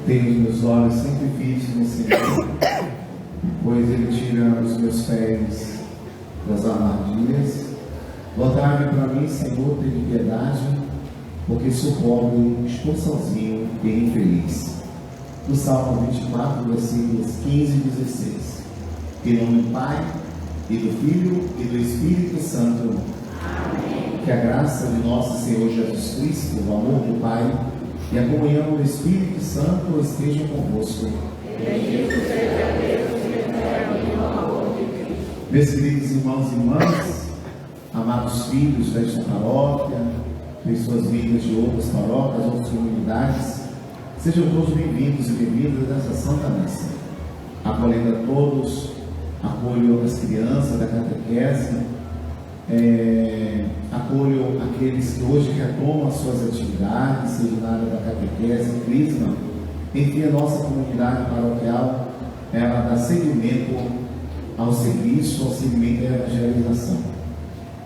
Tenho os meus olhos sempre fixos no Senhor, pois Ele tira os meus pés das armadilhas. Voltai-me para mim, Senhor, tenha piedade, porque sou pobre, estou sozinho e infeliz. Do Salmo 24, versículos 15 e 16. Em nome do Pai, e do Filho, e do Espírito Santo. Amém. Que a graça de nosso Senhor Jesus Cristo, o amor do Pai e a comunhão do Espírito Santo estejam convosco. Bendito seja Deus, eterno amor de Cristo. Meus queridos irmãos e irmãs, amados filhos desta paróquia, pessoas vindas de outras paróquias, outras comunidades, sejam todos bem-vindos e bem-vindas nessa Santa Missa. Acolhendo a todos, acolho as crianças da catequese, acolho aqueles que hoje retomam as suas atividades, seja na área da catequese, crisma. Enfim, a nossa comunidade paroquial, ela dá seguimento ao serviço, ao seguimento da evangelização.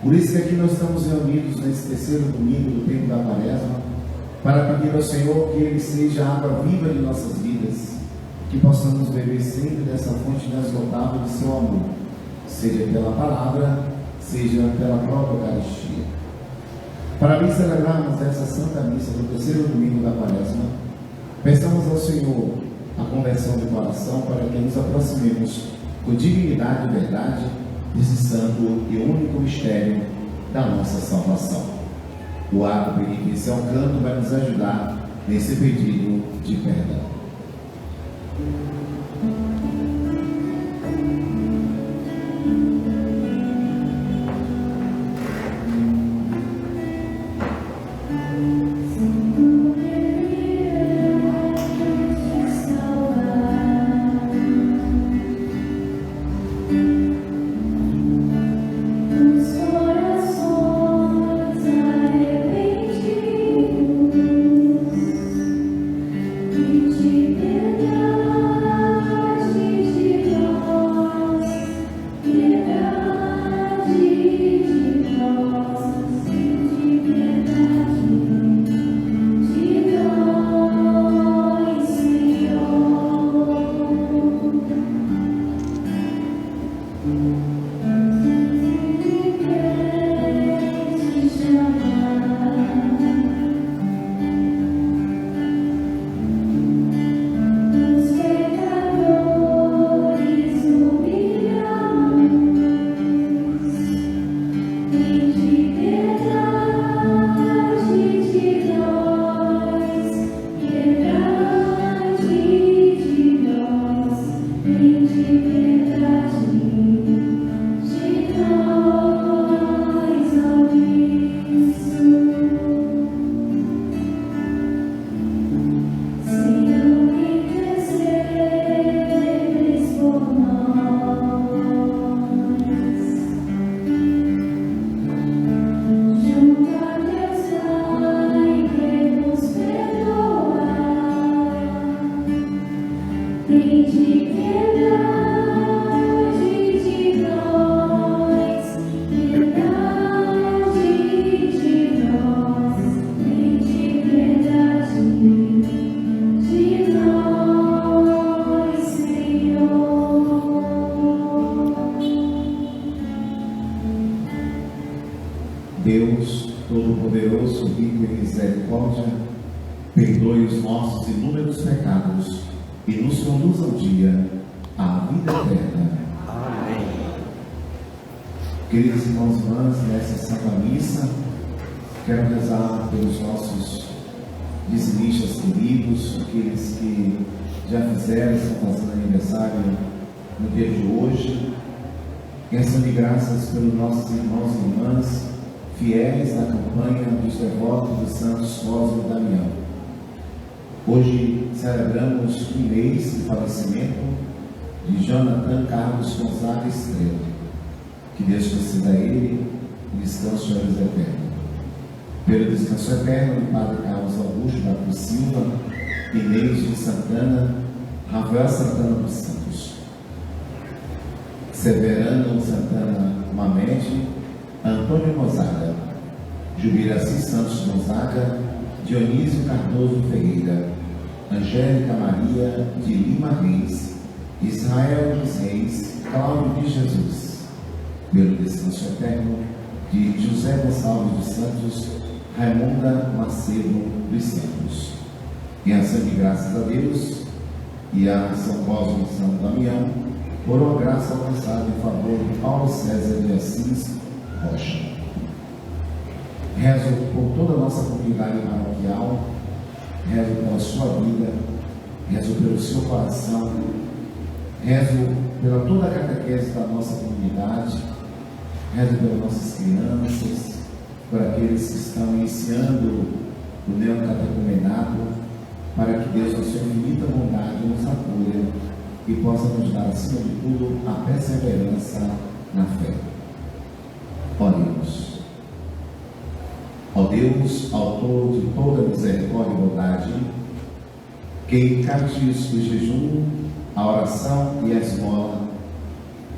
Por isso que aqui nós estamos reunidos nesse terceiro domingo do tempo da Quaresma, para pedir ao Senhor que Ele seja a água viva de nossas vidas, que possamos beber sempre dessa fonte inesgotável de seu amor, seja pela palavra, seja pela própria Eucaristia. Para mim celebrarmos essa Santa Missa do terceiro domingo da Quaresma, peçamos ao Senhor a conversão de coração para que nos aproximemos com dignidade e verdade desse santo e único mistério da nossa salvação. O ato penitencial canto vai nos ajudar nesse pedido de perdão. Deus Todo-Poderoso, rico em misericórdia, perdoe os nossos inúmeros pecados e nos conduz ao dia à vida eterna. Amém. Queridos irmãos e irmãs, nessa Santa Missa, quero rezar pelos nossos dizimistas queridos, aqueles que já fizeram, estão fazendo aniversário no dia de hoje. Pensando de graças pelos nossos irmãos e irmãs, fiéis da campanha dos devotos dos santos Cosme e Damião. Hoje celebramos um mês de falecimento de Jonathan Carlos Gonzaga Estrela. Que Deus conceda a ele o descanso de Deus eterno. Pelo descanso eterno do Padre Carlos Augusto da Cruz Silva, Inês de Santana, Rafael Santana dos Santos, Severano Santana Mamede, Antônio Gonzaga, Jubiraci Santos Gonzaga, Dionísio Cardoso Ferreira, Angélica Maria de Lima Reis, Israel dos Reis, Cláudio de Jesus, pelo descanso eterno de José Gonçalves dos Santos, Raimunda Macedo dos Santos. Em ação de graças a Deus e a São Cosme e São Damião, por uma graça alcançada em favor de Paulo César de Assis Rocha. Rezo por toda a nossa comunidade paroquial, rezo pela sua vida, rezo pelo seu coração, rezo pela toda a catequese da nossa comunidade, rezo pelas nossas crianças, por aqueles que estão iniciando o neocatecumenado, para que Deus, na sua infinita bondade, nos apoie e possa nos dar, acima de tudo, a perseverança na fé. Oremos. Ó Deus, autor de toda misericórdia e bondade, que encartes o jejum, a oração e a esmola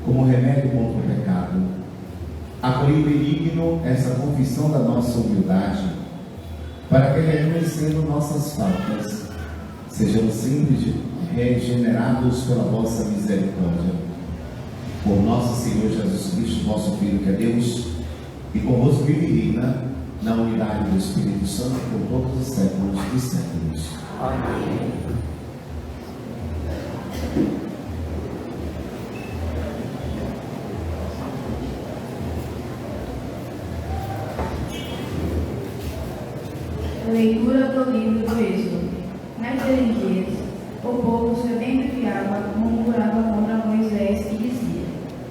como remédio contra o pecado, acolhei benigno essa confissão da nossa humildade, para que, reconhecendo nossas faltas, sejamos sempre regenerados pela vossa misericórdia. Por nosso Senhor Jesus Cristo, vosso Filho, que é Deus, e convosco vive e reina na unidade do Espírito Santo por todos os séculos dos séculos. Amém. Leitura do livro do Êxodo. Naqueles dias, o povo, sedento de água, murmurava contra Moisés e dizia: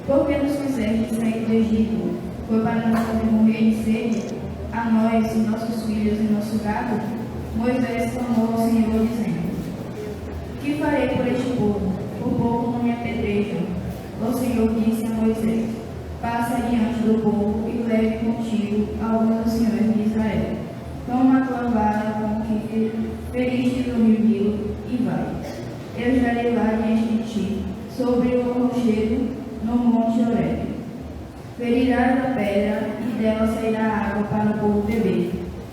por que nos fizeste sair do Egito? Foi para nos fazer morrer de sede, a nós, nossos filhos e nosso gado? Moisés clamou ao Senhor, dizendo: que farei por este povo? O povo não me apedreja. O Senhor disse a Moisés: passa diante do povo e leve contigo alguns dos senhores de Israel. Toma a tua vara com que feriste no rio Nilo e vai. Eu estarei lá diante de ti, sobre o rochedo, no monte Horebe. Ferirás a pedra e dela sairá água para o povo beber.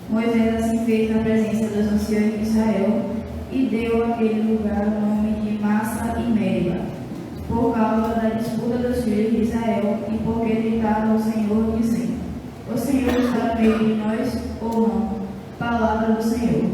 Moisés assim fez na presença dos anciãos de Israel e deu àquele lugar o nome de Massa e Meriba, por causa da disputa dos filhos de Israel e porque gritaram ao Senhor, dizendo: o Senhor está no meio de nós ou não? Palavra do Senhor.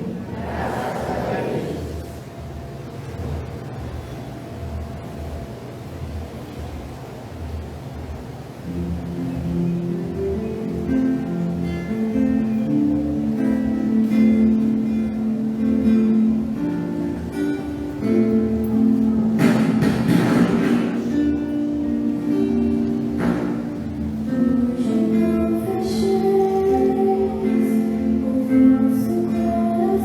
Nosso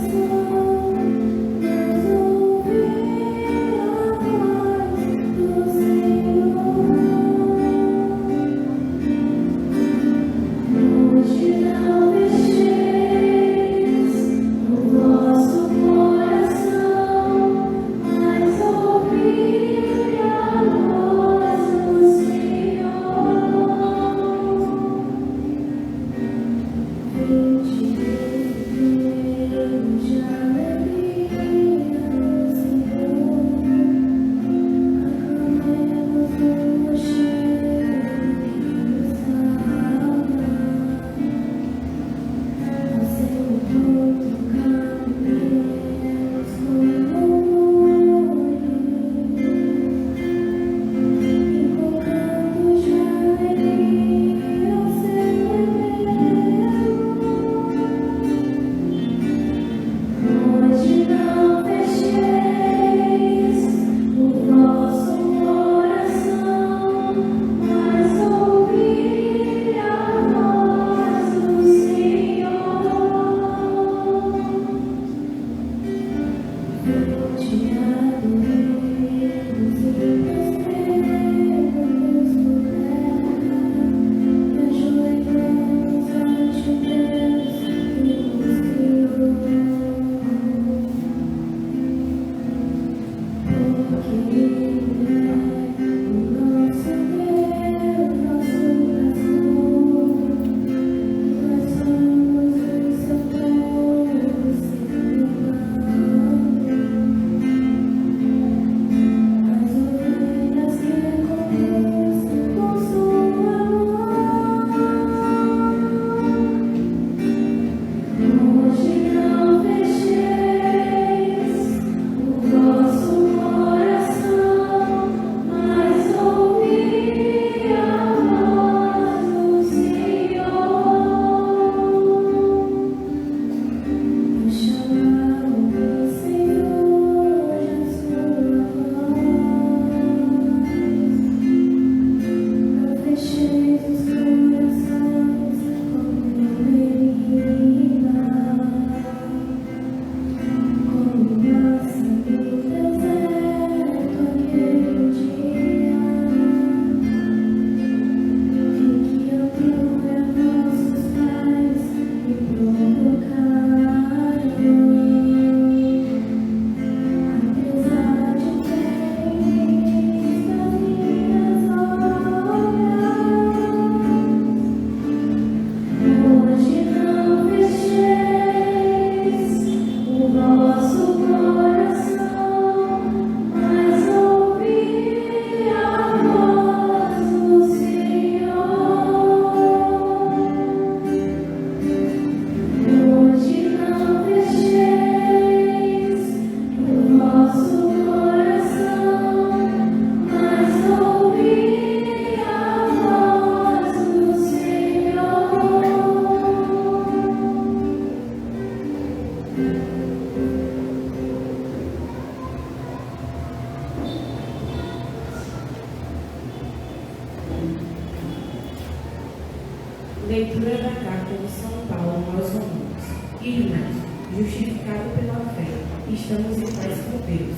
Leitura da Carta de São Paulo aos Romanos. Irmãos, justificados pela fé, estamos em paz com Deus,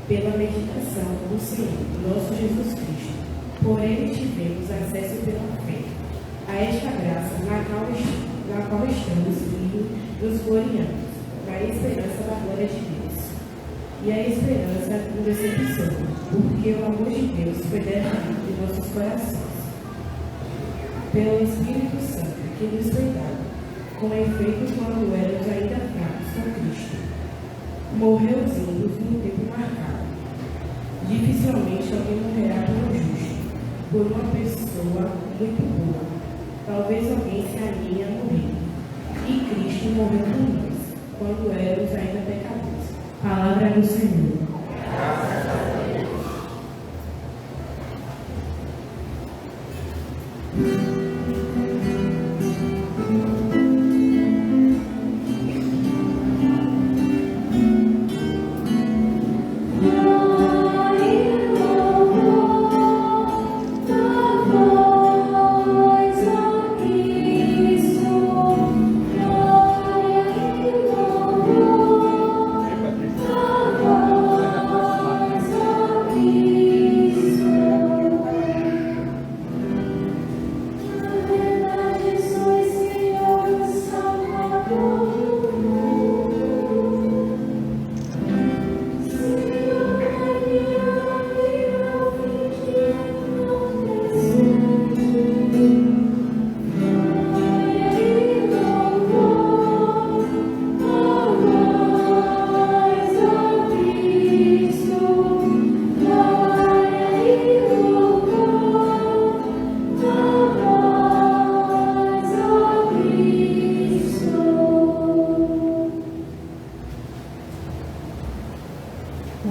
pela meditação do Senhor, nosso Jesus Cristo. Por ele tivemos acesso pela fé a esta graça na qual estamos vivos, nos gloriamos, na esperança da glória de Deus. E a esperança não decepciona, porque o amor de Deus foi derramado em nossos corações pelo Espírito Santo que nos foi dado, com efeito quando éramos ainda fracos com Cristo. Morreu os ímpios num tempo marcado. Dificilmente alguém morrerá pelo justo, por uma pessoa muito boa. Talvez alguém se alinhe a morrer. E Cristo morreu por nós, quando éramos ainda pecadores. Palavra do Senhor.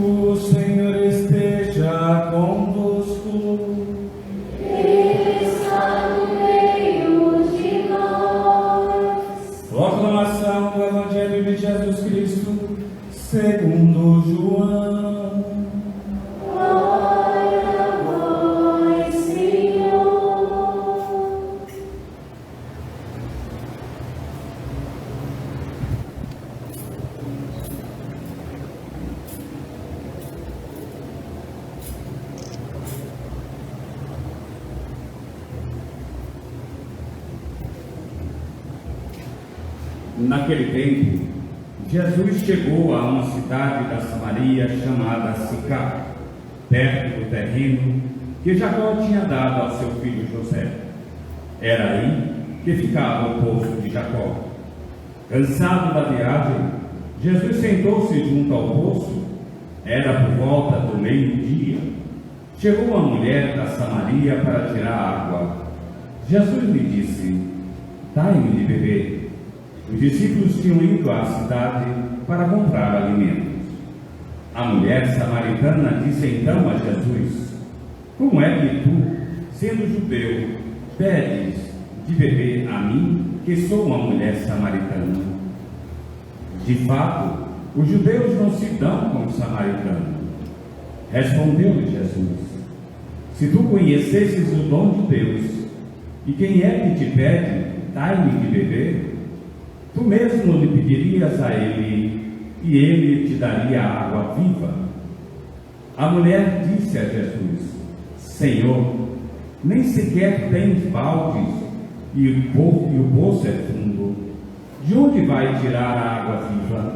O Senhor esteja convosco. Ele está no meio de nós. Proclamação do Evangelho de Jesus Cristo, segundo João. Glória a vós, Senhor. Naquele tempo, Jesus chegou a uma cidade da Samaria chamada Sicar, perto do terreno que Jacó tinha dado ao seu filho José. Era aí que ficava o poço de Jacó. Cansado da viagem, Jesus sentou-se junto ao poço. Era por volta do meio-dia. Chegou uma mulher da Samaria para tirar água. Jesus lhe disse: "Dai-me de beber." Os discípulos tinham ido à cidade para comprar alimentos. A mulher samaritana disse então a Jesus: "Como é que tu, sendo judeu, pedes de beber a mim, que sou uma mulher samaritana?" De fato, os judeus não se dão com os samaritanos. Respondeu-lhe Jesus: "Se tu conhecesses o dom de Deus, e quem é que te pede, dai-me de beber, tu mesmo lhe pedirias a ele, e ele te daria água viva." A mulher disse a Jesus: "Senhor, nem sequer tens baldes, e o poço é fundo. De onde vai tirar a água viva?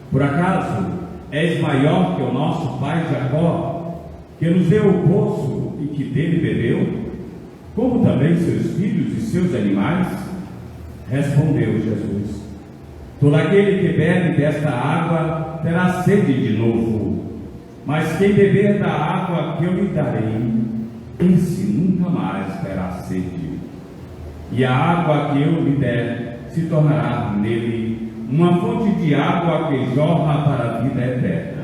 Por acaso és maior que o nosso pai Jacó, que nos deu o poço e que dele bebeu, como também seus filhos e seus animais?" Respondeu Jesus: "Todo aquele que bebe desta água terá sede de novo, mas quem beber da água que eu lhe darei, esse nunca mais terá sede. E a água que eu lhe der se tornará nele uma fonte de água que jorra para a vida eterna."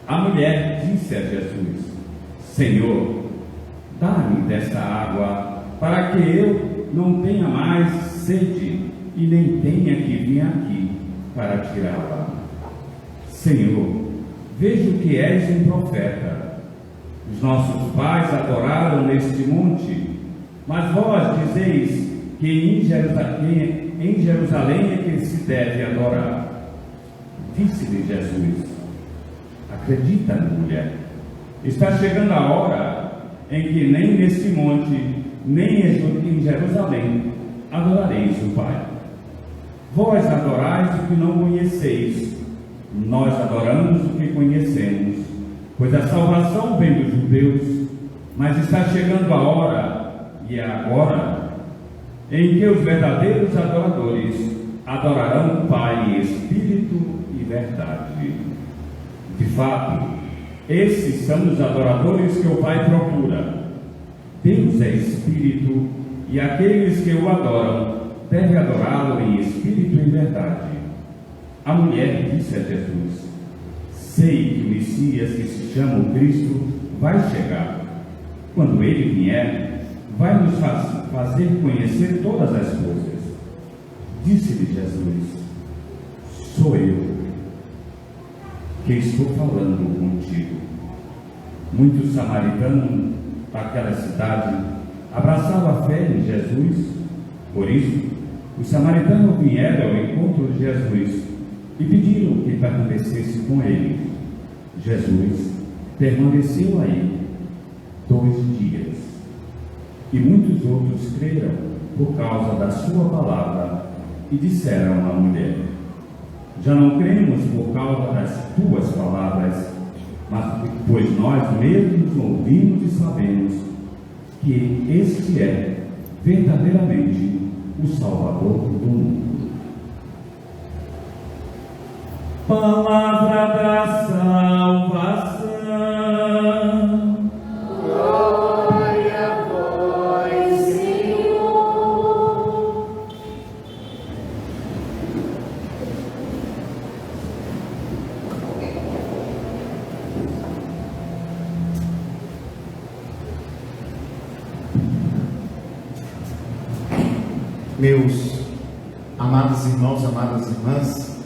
A mulher disse a Jesus: "Senhor, dá-me desta água, para que eu não tenha mais sede e nem tenha que vir aqui para tirá-la. Senhor, vejo que és um profeta. Os nossos pais adoraram neste monte, mas vós dizeis que em Jerusalém é que se deve adorar. Disse-lhe Jesus: acredita, mulher, está chegando a hora em que nem neste monte, nem em Jerusalém adorareis o Pai. Vós adorais o que não conheceis, nós adoramos o que conhecemos, pois a salvação vem dos judeus. Mas está chegando a hora, e é agora, em que os verdadeiros adoradores adorarão o Pai em espírito e verdade. De fato, esses são os adoradores que o Pai procura. Deus é espírito, e aqueles que o adoram devem adorá-lo em espírito e verdade. A mulher disse a Jesus: sei que o Messias, que se chama o Cristo, vai chegar. Quando ele vier, vai nos fazer conhecer todas as coisas. Disse-lhe Jesus: sou eu que estou falando contigo. Muitos samaritanos daquela cidade abraçavam a fé em Jesus. Por isso, os samaritanos vieram ao encontro de Jesus e pediram que permanecesse com ele. Jesus permaneceu aí 2 dias, e muitos outros creram por causa da sua palavra e disseram à mulher: já não cremos por causa das tuas palavras, mas pois nós mesmos ouvimos e sabemos que este é verdadeiramente o Salvador do mundo. Palavra da salvação. Glória a vós, Senhor. Meus amados irmãos, amadas irmãs,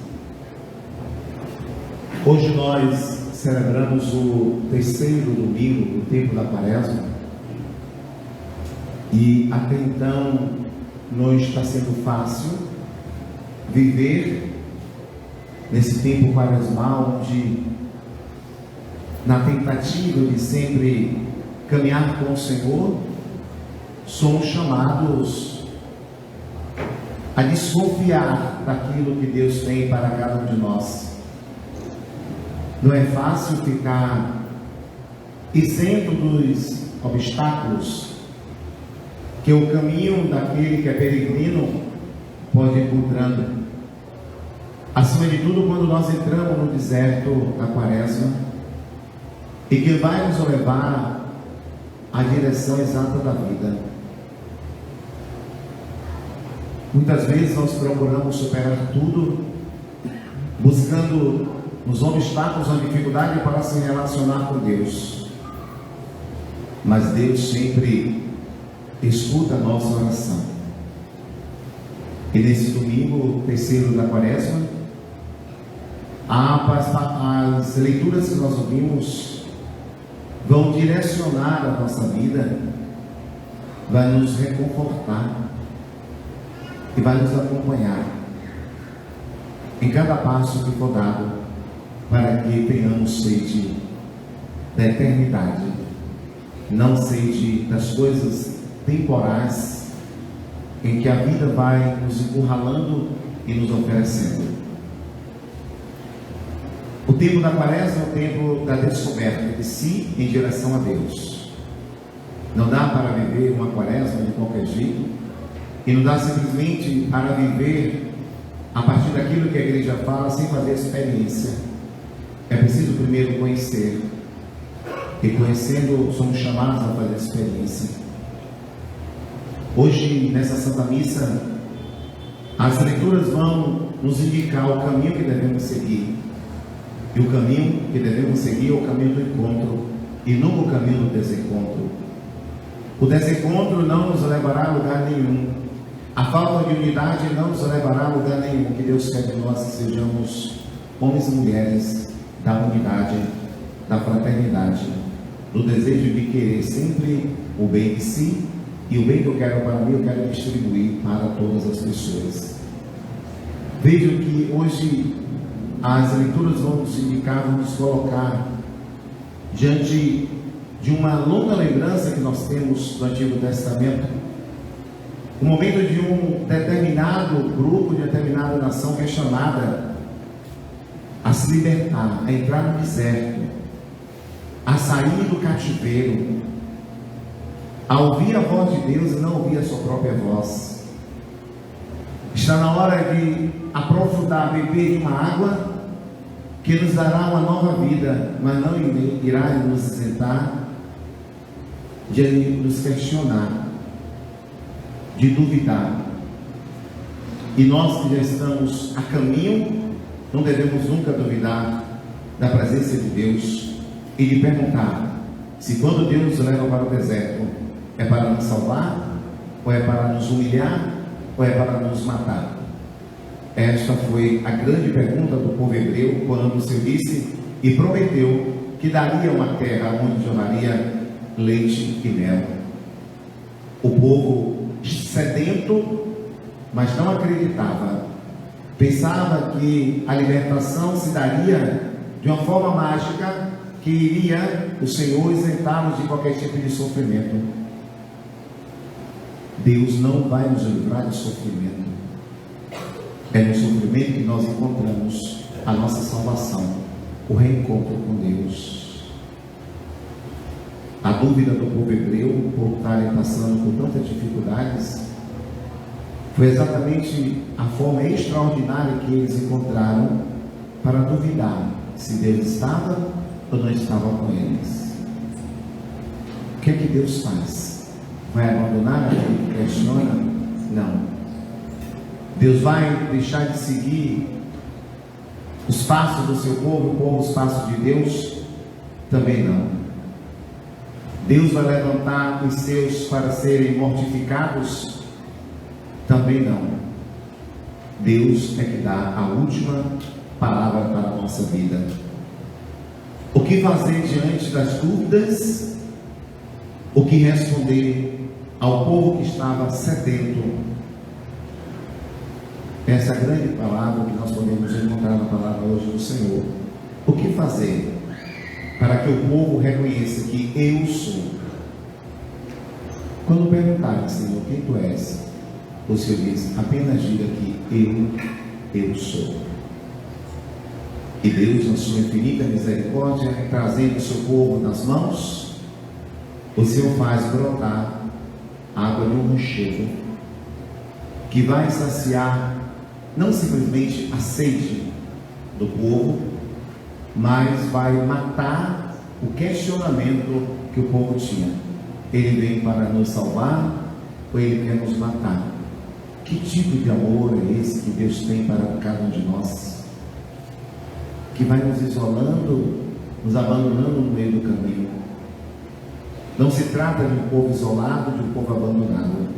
hoje nós celebramos o 3º domingo do tempo da Quaresma, e até então não está sendo fácil viver nesse tempo quaresmal, onde, na tentativa de sempre caminhar com o Senhor, somos chamados a desconfiar daquilo que Deus tem para cada um de nós. Não é fácil ficar isento dos obstáculos que o caminho daquele que é peregrino pode ir encontrando. Acima de tudo, quando nós entramos no deserto da Quaresma, e que vai nos levar à direção exata da vida. Muitas vezes nós procuramos superar tudo, buscando nos obstáculos a dificuldade para se relacionar com Deus. Mas Deus sempre escuta a nossa oração. E nesse domingo, 3º da Quaresma, as leituras que nós ouvimos vão direcionar a nossa vida, vai nos reconfortar e vai nos acompanhar em cada passo que for dado, para que tenhamos sede da eternidade, não sede das coisas temporais em que a vida vai nos encurralando e nos oferecendo. O tempo da Quaresma é o tempo da descoberta de si em direção a Deus. Não dá para viver uma Quaresma de qualquer jeito, e não dá simplesmente para viver a partir daquilo que a igreja fala sem fazer experiência. É preciso primeiro conhecer, e conhecendo somos chamados a fazer experiência. Hoje, nessa Santa Missa, as leituras vão nos indicar o caminho que devemos seguir, e o caminho que devemos seguir é o caminho do encontro e não o caminho do desencontro. O desencontro não nos levará a lugar nenhum. A falta de unidade não nos levará a lugar nenhum. Que Deus quer de nós que sejamos homens e mulheres da unidade, da fraternidade, do desejo de querer sempre o bem de si E o bem que eu quero para mim, eu quero distribuir para todas as pessoas. Vejo que hoje as leituras vão nos indicar, vão nos colocar diante de uma longa lembrança que nós temos do Antigo Testamento, o momento de um determinado grupo, de determinada nação que é chamada a se libertar, a entrar no deserto, a sair do cativeiro, a ouvir a voz de Deus e não ouvir a sua própria voz. Está na hora de aprofundar, beber de uma água que nos dará uma nova vida, mas não irá nos isentar de nos questionar, de duvidar. E nós que já estamos a caminho, não devemos nunca duvidar da presença de Deus e de perguntar se quando Deus nos leva para o deserto é para nos salvar, ou é para nos humilhar, ou é para nos matar. Esta foi a grande pergunta do povo hebreu quando o Senhor disse e prometeu que daria uma terra onde jorraria leite e mel. O povo sedento, mas não acreditava, pensava que a libertação se daria de uma forma mágica, que iria o Senhor isentá-los de qualquer tipo de sofrimento. Deus não vai nos livrar de sofrimento. É no sofrimento que nós encontramos a nossa salvação, o reencontro com Deus. A dúvida do povo hebreu, por estarem passando por tantas dificuldades, foi exatamente a forma extraordinária que eles encontraram para duvidar se Deus estava ou não estava com eles. O que é que Deus faz? Vai abandonar aquele que questiona? Não. Deus vai deixar de seguir os passos do seu povo, o povo os passos de Deus? Também não. Deus vai levantar os seus para serem mortificados? Também não. Deus é que dá a última palavra para a nossa vida. O que fazer diante das dúvidas? O que responder ao povo que estava sedento? Essa grande palavra que nós podemos encontrar na palavra hoje do Senhor. O que fazer para que o povo reconheça que eu sou? Quando perguntarem, Senhor, quem tu és? O Senhor diz, apenas diga que eu sou. E Deus, na sua infinita misericórdia, trazendo o seu povo nas mãos, o Senhor faz brotar água de um rochedo, que vai saciar não simplesmente a sede do povo, mas vai matar o questionamento que o povo tinha. Ele vem para nos salvar ou ele quer nos matar? Que tipo de amor é esse que Deus tem para cada um de nós? Que vai nos isolando, nos abandonando no meio do caminho. Não se trata de um povo isolado, de um povo abandonado.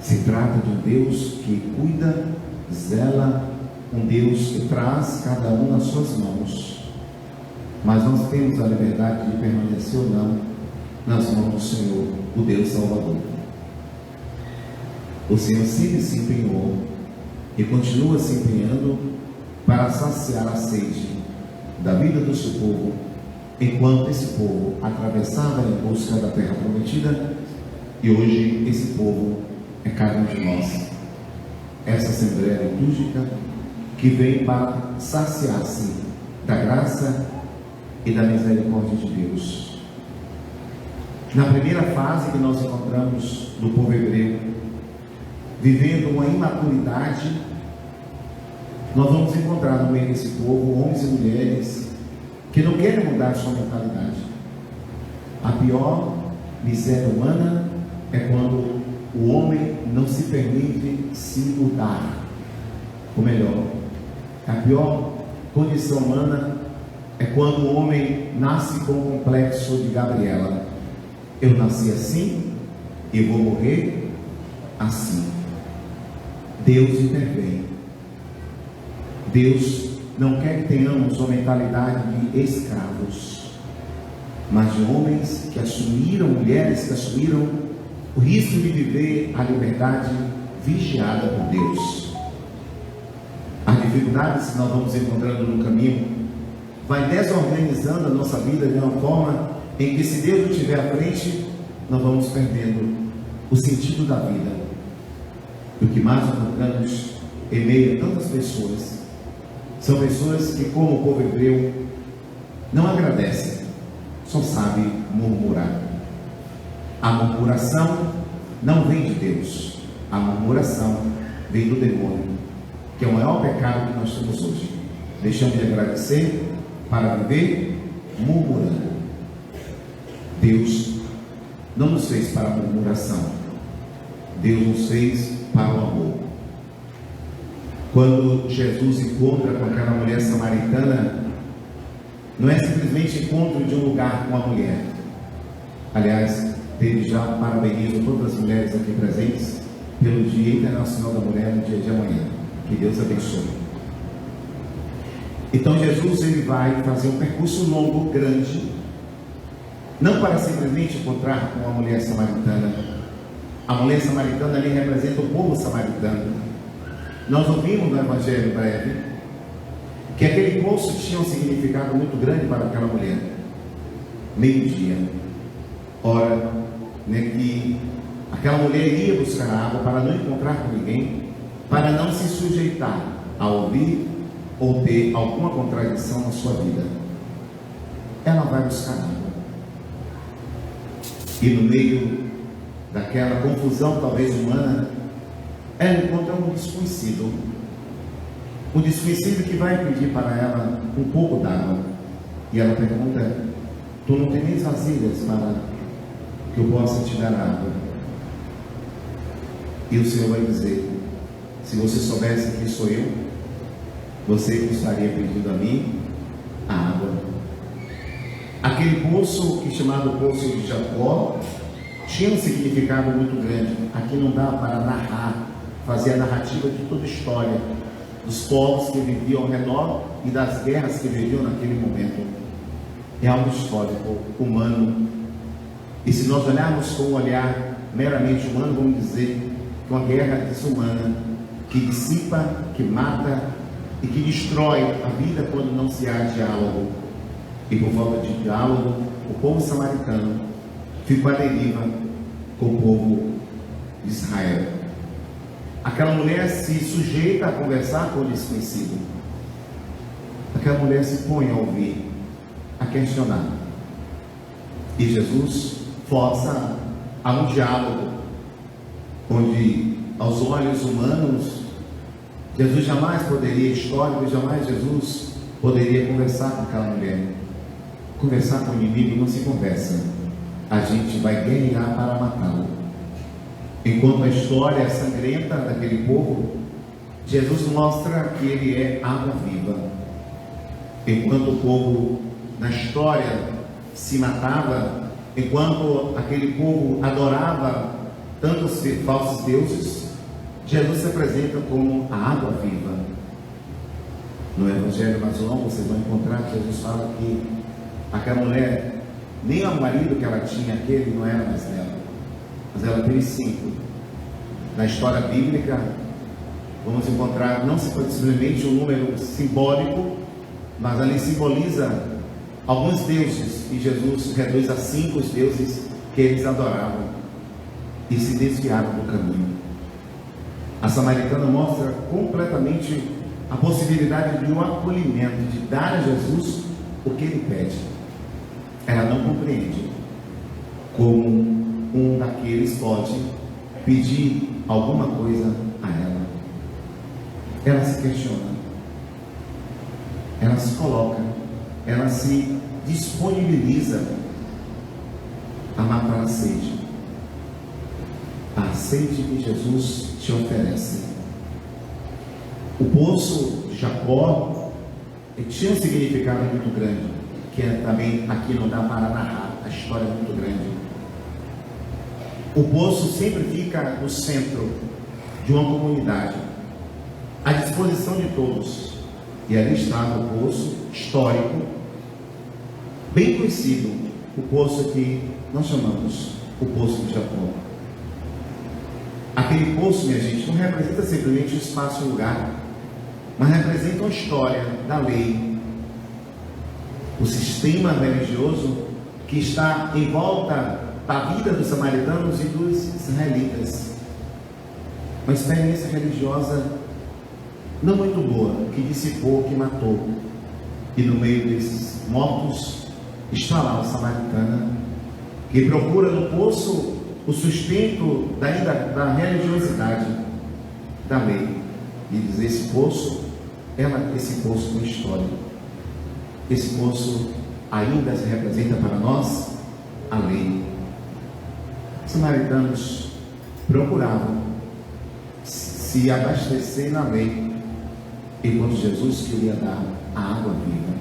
Se trata de um Deus que cuida, zela, um Deus que traz cada um nas suas mãos. Mas nós temos a liberdade de permanecer ou não nas mãos do Senhor, o Deus Salvador. O Senhor sempre se empenhou e continua se empenhando para saciar a sede da vida do seu povo, enquanto esse povo atravessava em busca da terra prometida, e hoje esse povo é cada um de nós. Essa Assembleia Litúrgica que vem para saciar-se da graça e da misericórdia de Deus. Na primeira fase que nós encontramos do povo hebreu, vivendo uma imaturidade, nós vamos encontrar no meio desse povo homens e mulheres que não querem mudar sua mentalidade. A pior miséria humana é quando o homem não se permite se mudar. Ou melhor, a pior condição humana é quando o homem nasce com o complexo de Gabriela. Eu nasci assim e vou morrer assim. Deus intervém. Deus não quer que tenhamos uma mentalidade de escravos, mas de homens que assumiram, mulheres que assumiram o risco de viver a liberdade vigiada por Deus. As dificuldades que nós vamos encontrando no caminho vai desorganizando a nossa vida de uma forma em que, se Deus não estiver à frente, nós vamos perdendo o sentido da vida. E o que mais encontramos em meio a tantas pessoas são pessoas que, como o povo hebreu, não agradecem, só sabem murmurar. A murmuração não vem de Deus, a murmuração vem do demônio, que é o maior pecado que nós temos hoje. Deixamos de agradecer para viver murmurando. Deus não nos fez para a murmuração, Deus nos fez para o amor. Quando Jesus encontra com aquela mulher samaritana, não é simplesmente encontro de um lugar com a mulher. Aliás, desde já parabenizo todas as mulheres aqui presentes pelo Dia Internacional da Mulher no dia de amanhã. Que Deus abençoe. Então Jesus, ele vai fazer um percurso longo, grande, não para simplesmente encontrar com a mulher samaritana. A mulher samaritana ali representa o povo samaritano. Nós ouvimos no Evangelho breve que aquele poço tinha um significado muito grande para aquela mulher. Meio-dia, hora, que aquela mulher ia buscar água para não encontrar com ninguém, para não se sujeitar a ouvir ou ter alguma contradição na sua vida. Ela vai buscar água. E no meio daquela confusão talvez humana, ela encontra um desconhecido que vai pedir para ela um pouco d'água. E ela pergunta: tu não tem nem vasilhas para que eu possa te dar água? E o Senhor vai dizer: se você soubesse quem sou eu, você estaria pedindo a mim a água. Aquele poço, que chamado Poço de Jacó, tinha um significado muito grande. Aqui não dá para narrar, fazer a narrativa de toda a história dos povos que viviam ao redor e das guerras que viviam naquele momento. É algo histórico, humano. E se nós olharmos com um olhar meramente humano, vamos dizer que uma guerra desumana, que dissipa, que mata e que destrói a vida quando não se há diálogo. E por falta de diálogo, o povo samaritano ficou à deriva com o povo de Israel. Aquela mulher se sujeita a conversar com o desconhecido. Aquela mulher se põe a ouvir, a questionar. E Jesus força a um diálogo, onde aos olhos humanos Jesus jamais poderia, histórico, jamais Jesus poderia conversar com aquela mulher. Conversar com o inimigo não se conversa, a gente vai guerrear para matá-lo. Enquanto a história é sangrenta daquele povo, Jesus mostra que ele é água viva. Enquanto o povo na história se matava, enquanto aquele povo adorava tantos falsos deuses, Jesus se apresenta como a água viva. No Evangelho mais longo, vocês vão encontrar que Jesus fala que aquela mulher, nem o marido que ela tinha, aquele não era mais dela, mas ela teve 5. Na história bíblica, vamos encontrar não simplesmente um número simbólico, mas ali simboliza alguns deuses, e Jesus reduz a 5 os deuses que eles adoravam e se desviaram do caminho. A samaritana mostra completamente a possibilidade de um acolhimento, de dar a Jesus o que ele pede. Ela não compreende como um daqueles pode pedir alguma coisa a ela. Ela se questiona, ela se coloca, ela se disponibiliza a matar a sede que Jesus te oferece. O poço de Jacó tinha um significado muito grande, que também aqui não dá para narrar, a história é muito grande. O poço sempre fica no centro de uma comunidade, à disposição de todos. E ali estava o poço histórico, bem conhecido, o poço que nós chamamos o Poço de Jacó. Aquele poço, minha gente, não representa simplesmente um espaço, um lugar, mas representa uma história da lei, o sistema religioso que está em volta da vida dos samaritanos e dos israelitas. Uma experiência religiosa não muito boa, que dissipou, que matou. E no meio desses mortos está lá a samaritana, que procura no poço o sustento da religiosidade da lei. E diz: esse poço com história. Esse poço ainda se representa para nós a lei. Os samaritanos procuravam se abastecer na lei, enquanto Jesus queria dar a água viva.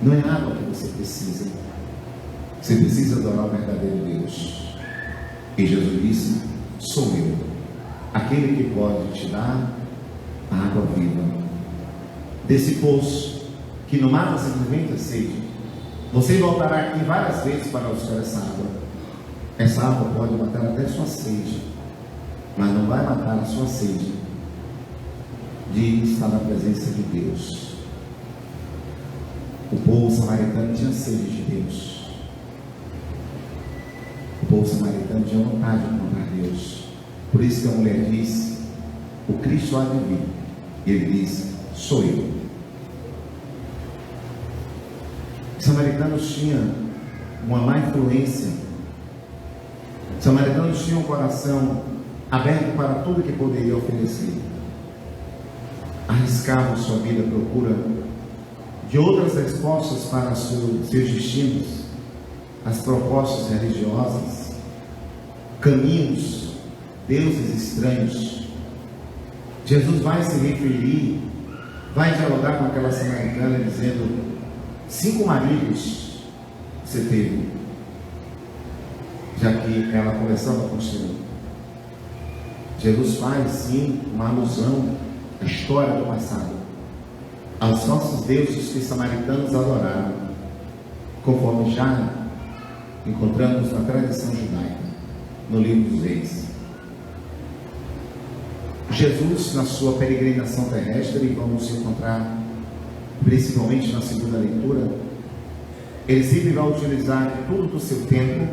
Não é água que você precisa. Você precisa adorar o verdadeiro Deus. E Jesus disse: sou eu, aquele que pode te dar a água viva. Desse poço, que não mata simplesmente a sede, você voltará aqui várias vezes para buscar essa água. Essa água pode matar até a sua sede, mas não vai matar a sua sede de estar na presença de Deus. O povo samaritano tinha sede de Deus. O povo samaritano tinha vontade de encontrar Deus. Por isso que a mulher diz: o Cristo há de vir. E ele diz: sou eu. Os samaritanos tinham uma má influência. Os samaritanos tinham um coração aberto para tudo que poderia oferecer. Arriscavam sua vida à procura de outras respostas para seus destinos, as propostas religiosas, caminhos, deuses estranhos. Jesus vai se referir, vai dialogar com aquela samaritana dizendo: 5 maridos você teve, já que ela conversava com o Senhor. Jesus faz sim uma alusão à história do passado, aos nossos deuses que os samaritanos adoraram, conforme já encontramos na tradição judaica, no livro dos Reis. Jesus, na sua peregrinação terrestre, e vamos encontrar principalmente na segunda leitura, ele sempre vai utilizar tudo do seu tempo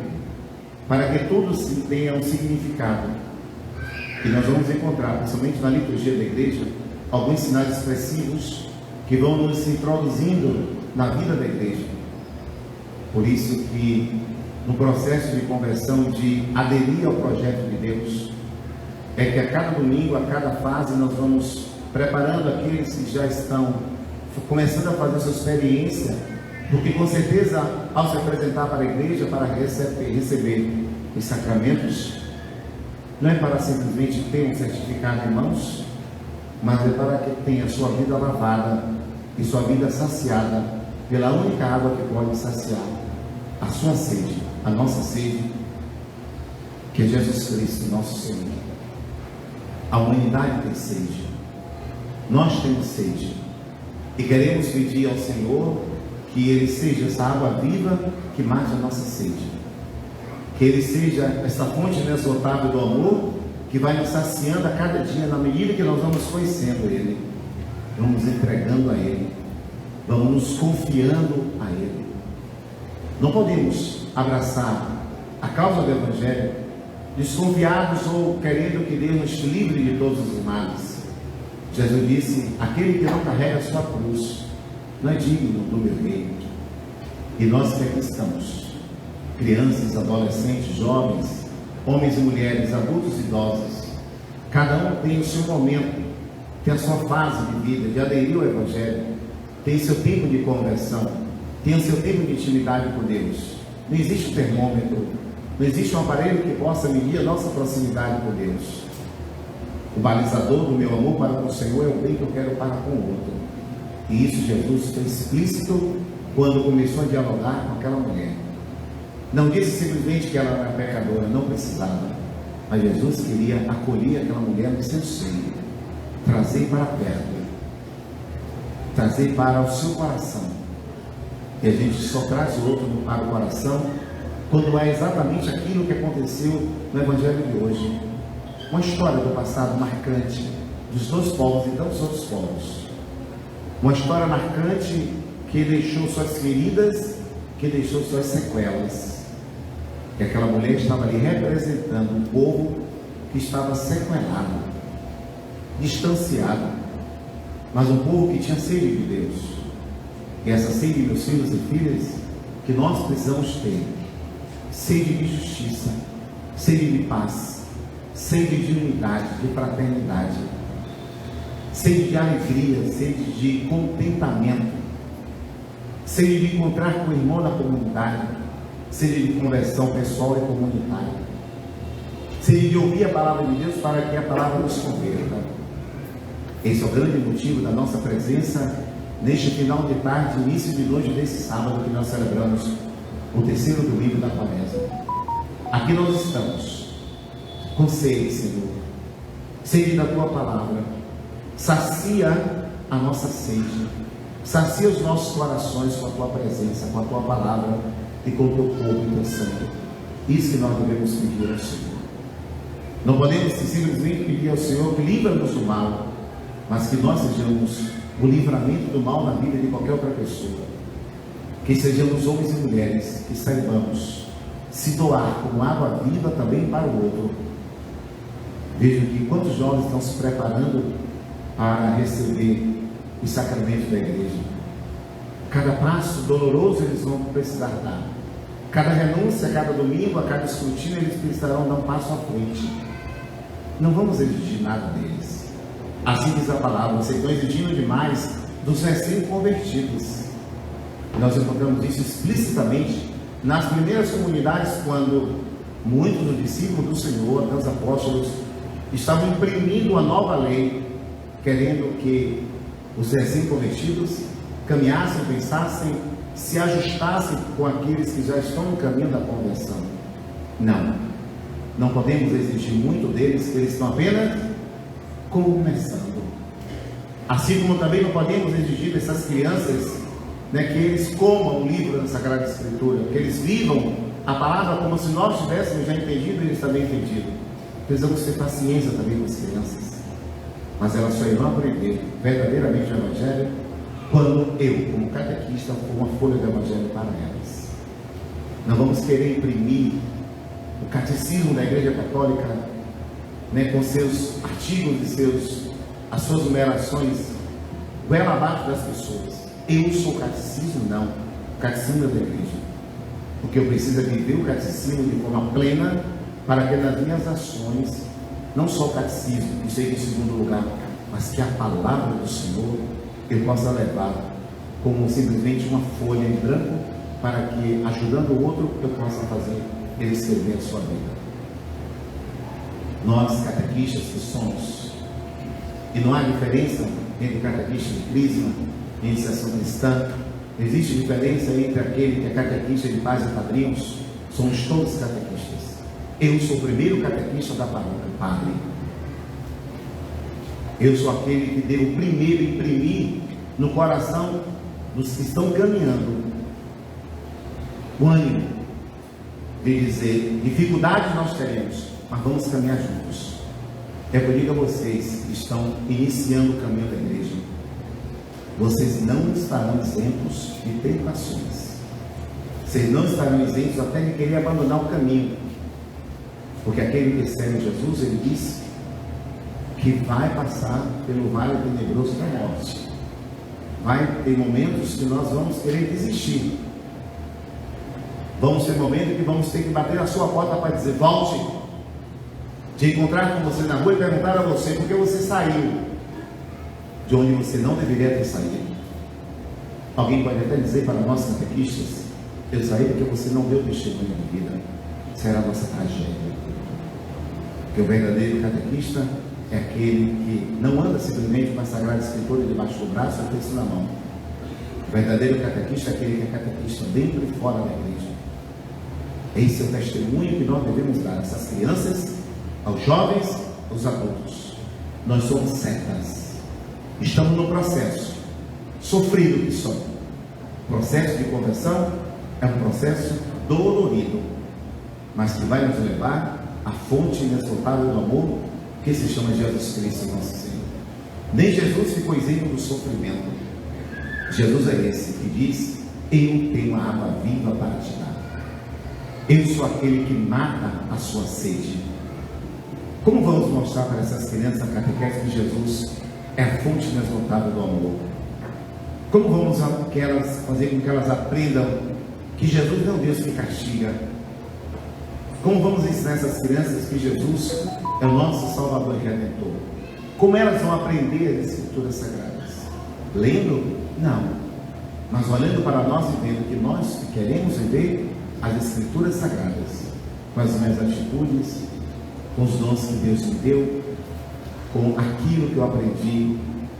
para que tudo tenha um significado. E nós vamos encontrar, principalmente na liturgia da igreja, alguns sinais expressivos que vão nos introduzindo na vida da igreja. Por isso que no processo de conversão, de aderir ao projeto de Deus, é que a cada domingo, a cada fase, nós vamos preparando aqueles que já estão começando a fazer sua experiência, porque com certeza, ao se apresentar para a igreja, para receber os sacramentos, não é para simplesmente ter um certificado em mãos, mas é para que tenha sua vida lavada e sua vida saciada pela única água que pode saciar a sua sede, a nossa sede, que é Jesus Cristo, nosso Senhor. A humanidade tem sede, nós temos sede, e queremos pedir ao Senhor que Ele seja essa água viva que mate a nossa sede, que Ele seja essa fonte inesgotável do amor que vai nos saciando a cada dia, na medida que nós vamos conhecendo Ele, vamos entregando a Ele, vamos nos confiando a Ele. Não podemos abraçar a causa do Evangelho desconfiados ou querendo que Deus nos livre de todos os males. Jesus disse: aquele que não carrega a sua cruz não é digno do meu reino. E nós que aqui estamos, crianças, adolescentes, jovens, homens e mulheres, adultos e idosos, cada um tem o seu momento, tem a sua fase de vida, de aderir ao Evangelho, tem o seu tempo de conversão, tem o seu tempo de intimidade com Deus. Não existe um termômetro, não existe um aparelho que possa medir a nossa proximidade com Deus. O balizador do meu amor para com o Senhor é o bem que eu quero para com o outro. E isso Jesus foi explícito quando começou a dialogar com aquela mulher. Não disse simplesmente que ela era pecadora, não precisava, mas Jesus queria acolher aquela mulher no seu seio, trazer para perto, trazer para o seu coração. E a gente só traz o outro para o coração quando é exatamente aquilo que aconteceu no Evangelho de hoje. uma história do passado marcante dos dois povos e dos outros povos. Uma história marcante que deixou suas feridas, que deixou suas sequelas. E aquela mulher estava ali representando um povo que estava sequelado, distanciado, mas um povo que tinha sede de Deus. E essa sede, meus filhos e filhas, que nós precisamos ter: sede de justiça, sede de paz, sede de unidade, de fraternidade, sede de alegria, sede de contentamento, sede de encontrar com o irmão na comunidade, sede de conversão pessoal e comunitária, sede de ouvir a palavra de Deus para que a palavra nos converta. Esse é o grande motivo da nossa presença neste final de tarde, início de noite desse sábado que nós celebramos o terceiro domingo da Quaresma. Aqui nós estamos com sede, Senhor, sede da Tua palavra. Sacia a nossa sede, sacia os nossos corações com a Tua presença, com a Tua palavra e com o Teu corpo e Teu sangue. Isso que nós devemos pedir ao Senhor. Não podemos simplesmente pedir ao Senhor que livra-nos do mal, mas que nós sejamos o livramento do mal na vida de qualquer outra pessoa. Que sejamos homens e mulheres que saibamos se doar como água viva também para o outro. Vejo que quantos jovens estão se preparando para receber os sacramentos da igreja. Cada passo doloroso eles vão precisar dar. Cada renúncia, cada domingo, a cada escrutínio, eles precisarão dar um passo à frente. Não vamos exigir nada deles. Assim diz a palavra: vocês estão exigindo demais dos recém-convertidos. Nós encontramos isso explicitamente nas primeiras comunidades, quando muitos dos discípulos do Senhor, até os apóstolos, estavam imprimindo uma nova lei, querendo que os recém-convertidos caminhassem, pensassem, se ajustassem com aqueles que já estão no caminho da conversão. Não podemos exigir muito deles, que eles estão apenas começando. Assim como também não podemos exigir dessas crianças, que eles comam o livro da Sagrada Escritura, que eles vivam a palavra como se nós tivéssemos já entendido e eles também entendido. Precisamos ter paciência também com as crianças, mas elas só irão aprender verdadeiramente o Evangelho quando eu, como catequista, for uma folha do Evangelho para elas. Não vamos querer imprimir o catecismo da Igreja Católica, com seus artigos e as suas numerações goela abaixo das pessoas. Eu sou catecismo? Não. O catecismo é da igreja. Porque eu preciso viver o catecismo de forma plena, para que nas minhas ações, não só o catecismo, que seja em segundo lugar, mas que a palavra do Senhor eu possa levar como simplesmente uma folha em branco, para que, ajudando o outro, eu possa fazer ele escrever a sua vida. Nós, catequistas que somos, e não há diferença entre catequista de crisma e iniciação cristã, existe diferença entre aquele que é catequista de pais e padrinhos. Somos todos catequistas. Eu sou o primeiro catequista da paróquia, padre. Eu sou aquele que deu o primeiro imprimir no coração dos que estão caminhando o ânimo de dizer: dificuldades nós teremos, mas vamos caminhar juntos. É por isso que vocês que estão iniciando o caminho da igreja, vocês não estarão isentos de tentações. Vocês não estarão isentos até de querer abandonar o caminho, porque aquele que serve Jesus, ele disse que vai passar pelo vale tenebroso da morte. Vai ter momentos que nós vamos querer desistir. Vamos ter momentos que vamos ter que bater na sua porta para dizer: volte. De encontrar com você na rua e perguntar a você por que você saiu de onde você não deveria ter saído. Alguém pode até dizer para nós catequistas: eu saí porque você não deu testemunho de vida. Será a nossa tragédia. Porque o verdadeiro catequista é aquele que não anda simplesmente com a Sagrada Escritura debaixo do braço ou texto na mão. O verdadeiro catequista é aquele que é catequista dentro e fora da igreja. Esse é o testemunho que nós devemos dar a essas crianças, aos jovens, aos adultos. Nós somos setas. Estamos no processo sofrido que somos. O processo de conversão é um processo dolorido, mas que vai nos levar à fonte inesgotável do amor que se chama Jesus Cristo, nosso Senhor. Nem Jesus ficou isento do sofrimento. Jesus é esse que diz: eu tenho a água viva para te dar. Eu sou aquele que mata a sua sede. Como vamos mostrar para essas crianças na catequese que Jesus é a fonte inesgotável do amor? Como vamos fazer com que elas aprendam que Jesus não é um Deus que castiga? Como vamos ensinar essas crianças que Jesus é o nosso Salvador e Redentor? Como elas vão aprender as Escrituras Sagradas? Lendo? Não. Mas olhando para nós e vendo que nós queremos viver as Escrituras Sagradas, com as minhas atitudes, com os dons que Deus me deu, com aquilo que eu aprendi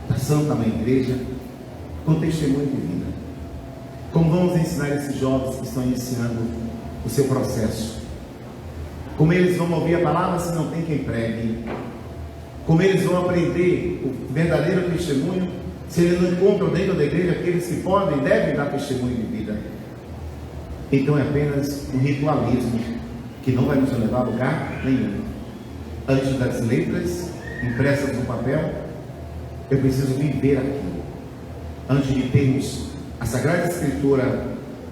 da Santa Mãe Igreja, com testemunho de vida. Como vamos ensinar esses jovens que estão iniciando o seu processo? Como eles vão ouvir a palavra se não tem quem pregue? Como eles vão aprender o verdadeiro testemunho se eles não encontram dentro da igreja aqueles que podem e devem dar testemunho de vida? Então é apenas um ritualismo que não vai nos levar a lugar nenhum. Antes das letras impressas no papel, eu preciso viver aquilo. Antes de termos a Sagrada Escritura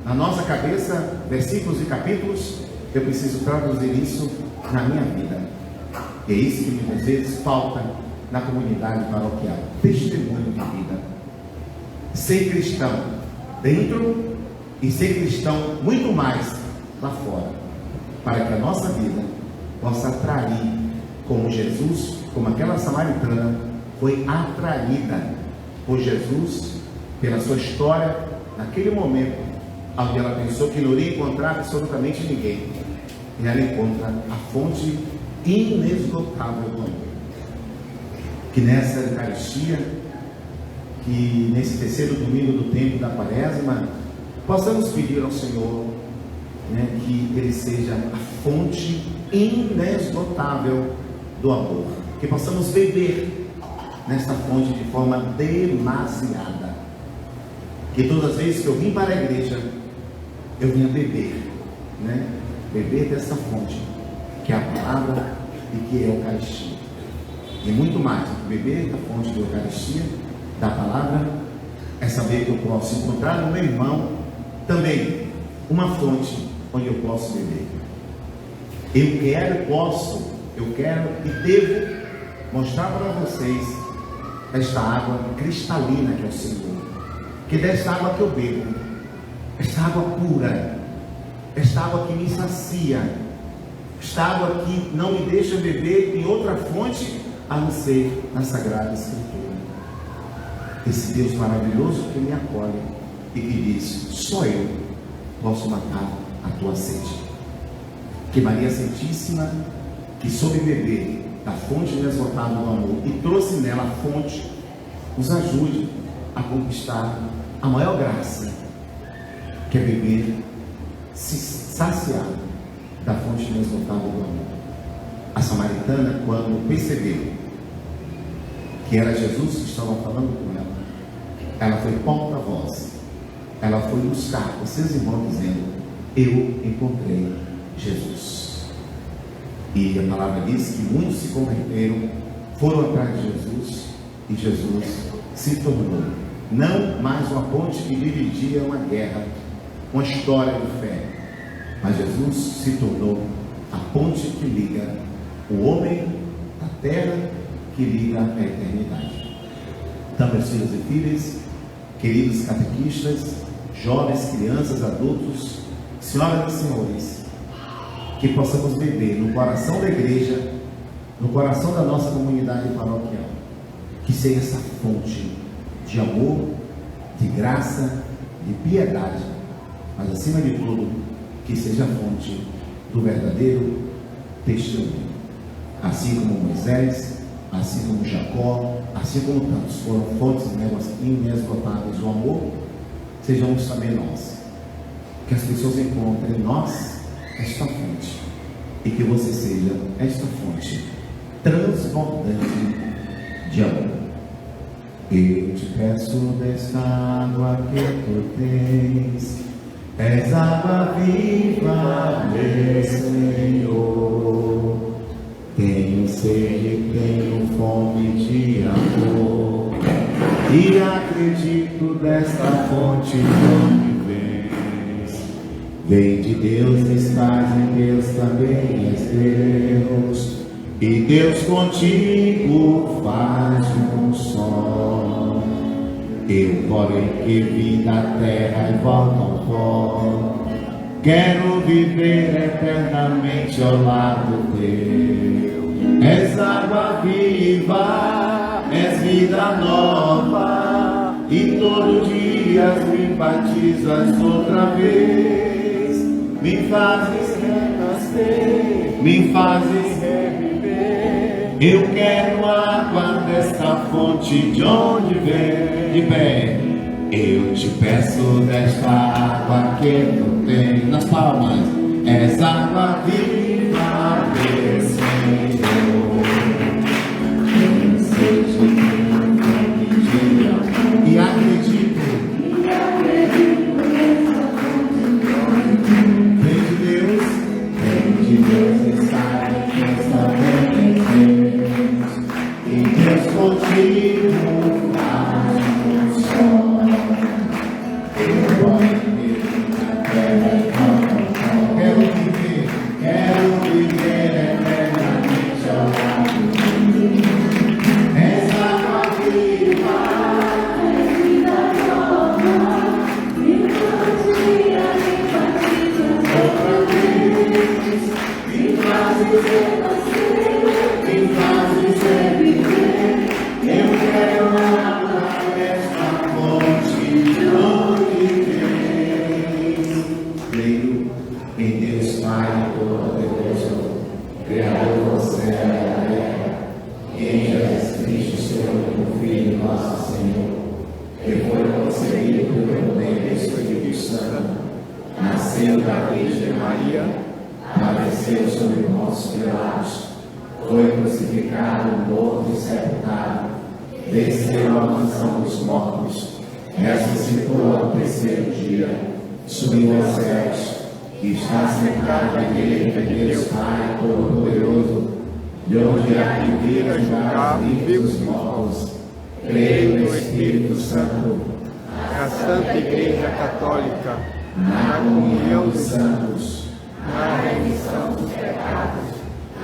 na nossa cabeça, versículos e capítulos, eu preciso traduzir isso na minha vida. E é isso que muitas vezes falta na comunidade paroquial: testemunho de vida. Ser cristão dentro e ser cristão muito mais lá fora, para que a nossa vida possa atrair como Jesus, como aquela samaritana foi atraída por Jesus pela sua história, naquele momento onde ela pensou que não iria encontrar absolutamente ninguém, e ela encontra a fonte inesgotável do amor. Que nessa Eucaristia, que nesse terceiro domingo do tempo da Quaresma, possamos pedir ao Senhor, que Ele seja a fonte inesgotável do amor, que possamos beber nesta fonte de forma demasiada, que todas as vezes que eu vim para a igreja, eu vinha beber, beber dessa fonte, que é a palavra e que é a Eucaristia. E muito mais do que beber da fonte da Eucaristia, da palavra, é saber que eu posso encontrar no meu irmão também uma fonte onde eu posso beber. Eu quero e devo mostrar para vocês esta água cristalina que é o Senhor, que desta água que eu bebo, esta água pura, esta água que me sacia, esta água que não me deixa beber em outra fonte a não ser na Sagrada Escritura. Esse Deus maravilhoso que me acolhe e que diz: só eu posso matar a tua sede. Que Maria Santíssima, que soube beber da fonte inesgotável do amor e trouxe nela a fonte, nos ajude a conquistar a maior graça, que é beber, se saciar da fonte inesgotável do amor. A samaritana, quando percebeu que era Jesus que estava falando com ela, ela foi porta-voz, ela foi buscar os seus irmãos dizendo: eu encontrei Jesus. E a palavra diz que muitos se converteram, foram atrás de Jesus, e Jesus se tornou não mais uma ponte que dividia uma guerra, uma história de fé, mas Jesus se tornou a ponte que liga o homem da terra, que liga a eternidade. Então, meus filhos e filhas, queridos catequistas, jovens, crianças, adultos, senhoras e senhores, que possamos beber no coração da igreja, no coração da nossa comunidade paroquial, que seja essa fonte de amor, de graça, de piedade, mas acima de tudo, que seja a fonte do verdadeiro testemunho. Assim como Moisés, assim como Jacó, assim como tantos foram fontes inesgotáveis do amor, sejamos também nós. Que as pessoas encontrem em nós esta fonte, e que você seja esta fonte transbordante de amor. Eu te peço desta água que tu tens, és água viva, meu Senhor. Tenho sede, tenho fome de amor. E acredito desta fonte de onde vens. Vem de Deus, estás em Deus, também és Deus. E Deus contigo faz um som. Eu, porém, que vim da terra e volto ao pó, quero viver eternamente ao lado teu. És água viva, és vida nova, e todo dia me batizas outra vez. Me fazes renascer, me fazes reviver. Eu quero água desta fonte de onde vem. De pé, eu te peço desta água que tu tens nas palmas. És água viva, meu Senhor. Tenho sede, tenho fome de amor. E acredito. Vem de Deus, está em Deus, também em Deus. E Deus contigo faz um som. Eu vou viver na terra e volto. Quero viver eternamente ao lado de Deus. És água viva, és vida nova, e todo dia me batizas outra vez. Me fazes renascer, me fazes reviver. Eu quero água desta fonte de onde vens. Creio em Deus Pai Todo-Poderoso, Criador do céu e da terra, e em Jesus Cristo, seu único Filho, nosso Senhor, que foi concebido pelo poder do Espírito Santo, nasceu da Virgem Maria, padeceu sobre nossos Pilatos, foi crucificado, morto e sepultado, desceu à mansão dos mortos, ressuscitou ao terceiro dia, subiu aos céus, e está sentado à direita de Deus Pai Todo-Poderoso, de onde há de vir a julgar vivos e mortos. Creio no Espírito Santo, na Santa Igreja Católica, na comunhão dos santos, na remissão dos pecados,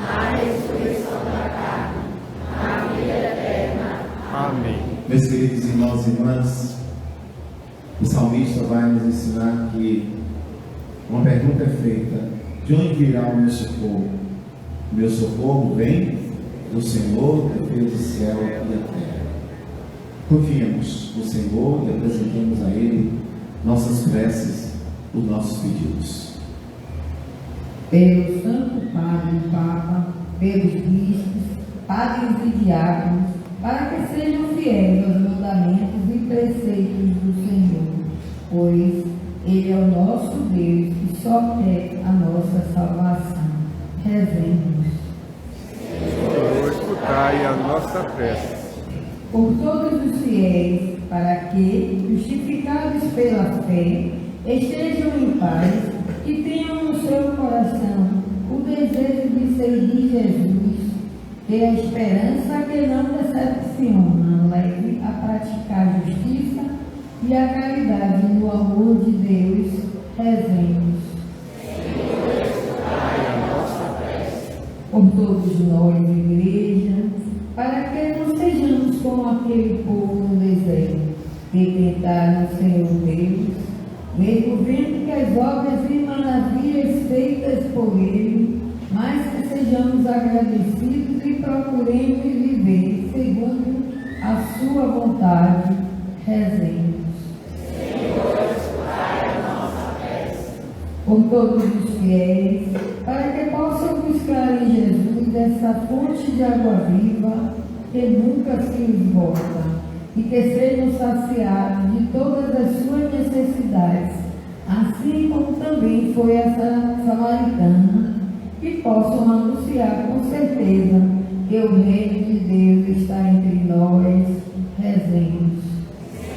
na ressurreição da carne, na vida eterna. Amém. Meus queridos irmãos e irmãs, o salmista vai nos ensinar que uma pergunta é feita: de onde virá o meu socorro? O meu socorro vem do Senhor, que fez o céu e a terra. Confiemos no Senhor e apresentemos a Ele nossas preces, os nossos pedidos. Pelo Santo Padre e Papa, pelos bispos, padres e diáconos, para que sejam fiéis aos mandamentos e preceitos do Senhor, pois Ele é o nosso Deus e só quer a nossa salvação. Rezemos. Senhor, escutai a nossa prece. Por todos os fiéis, para que, justificados pela fé, estejam em paz e tenham no seu coração o desejo de seguir Jesus, ter a esperança que não decepciona, leve a praticar a justiça e a caridade no amor de Deus. Rezemos. Senhor, escutai a nossa prece. Por todos nós, Igreja, para que não sejamos como aquele povo no deserto, que tentaram o Senhor Deus, mesmo vendo que as obras e maravilhas feitas por Ele, mas que sejamos agradecidos e procuremos viver segundo a sua vontade. Rezemos. Senhor, escutai a nossa prece. Por todos os fiéis, para que possam buscar em Jesus essa fonte de água viva que nunca se esgota, e que sejam saciados de todas as suas necessidades, assim como também foi essa samaritana, e possam anunciar com certeza que o reino de Deus está entre nós. Rezemos.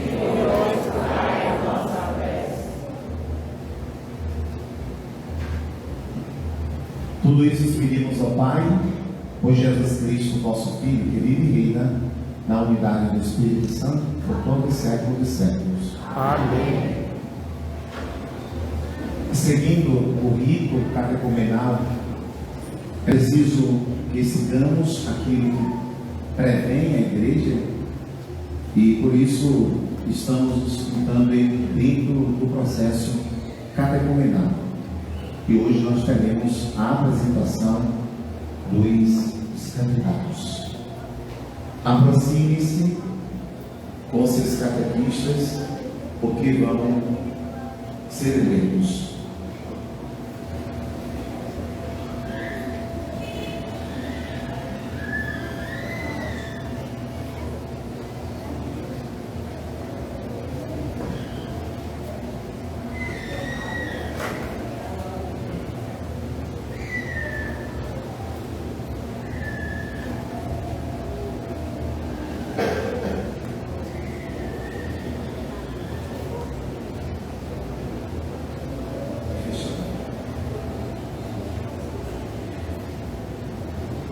Senhor, escutai a nossa prece. Tudo isso pedimos ao Pai, por Jesus Cristo, vosso Filho, que vive e reina na unidade do Espírito Santo, por todo o século dos séculos. Amém. Seguindo o rito catecumenal, é preciso que sigamos aquilo que prevém a igreja, e por isso estamos também dentro do processo catecumenal. E hoje nós teremos a apresentação dos candidatos. Aproxime-se com seus catequistas, porque vão ser eleitos.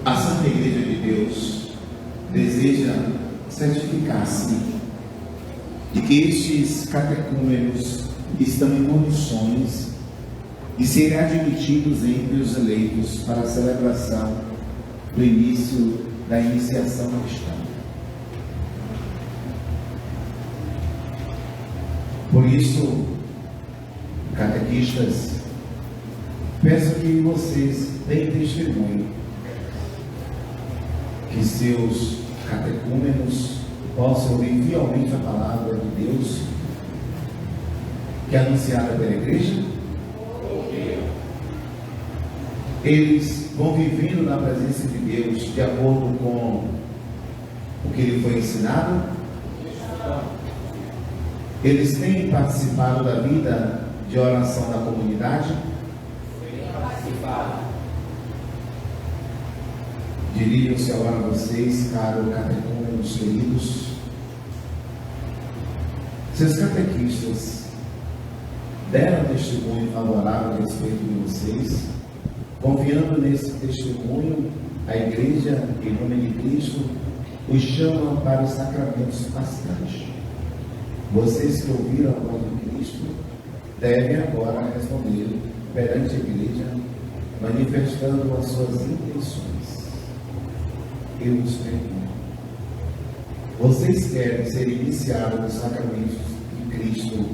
A Santa Igreja de Deus deseja certificar-se de que estes catecúmenos estão em condições de serem admitidos entre os eleitos para a celebração do início da iniciação cristã. Por isso, catequistas, peço que vocês deem testemunho que seus catecúmenos possam ouvir fielmente a palavra de Deus que é anunciada pela igreja. Eles vão vivendo na presença de Deus de acordo com o que lhe foi ensinado. Eles têm participado da vida de oração da comunidade. Dirijam-se agora a vocês, caro catecúmenos queridos. Seus catequistas deram testemunho favorável a respeito de vocês. Confiando nesse testemunho, a Igreja, em nome de Cristo, os chama para os sacramentos pascais. Vocês que ouviram a voz de Cristo devem agora responder perante a Igreja, manifestando as suas intenções. Eu os pergunto: vocês querem ser iniciados nos sacramentos de Cristo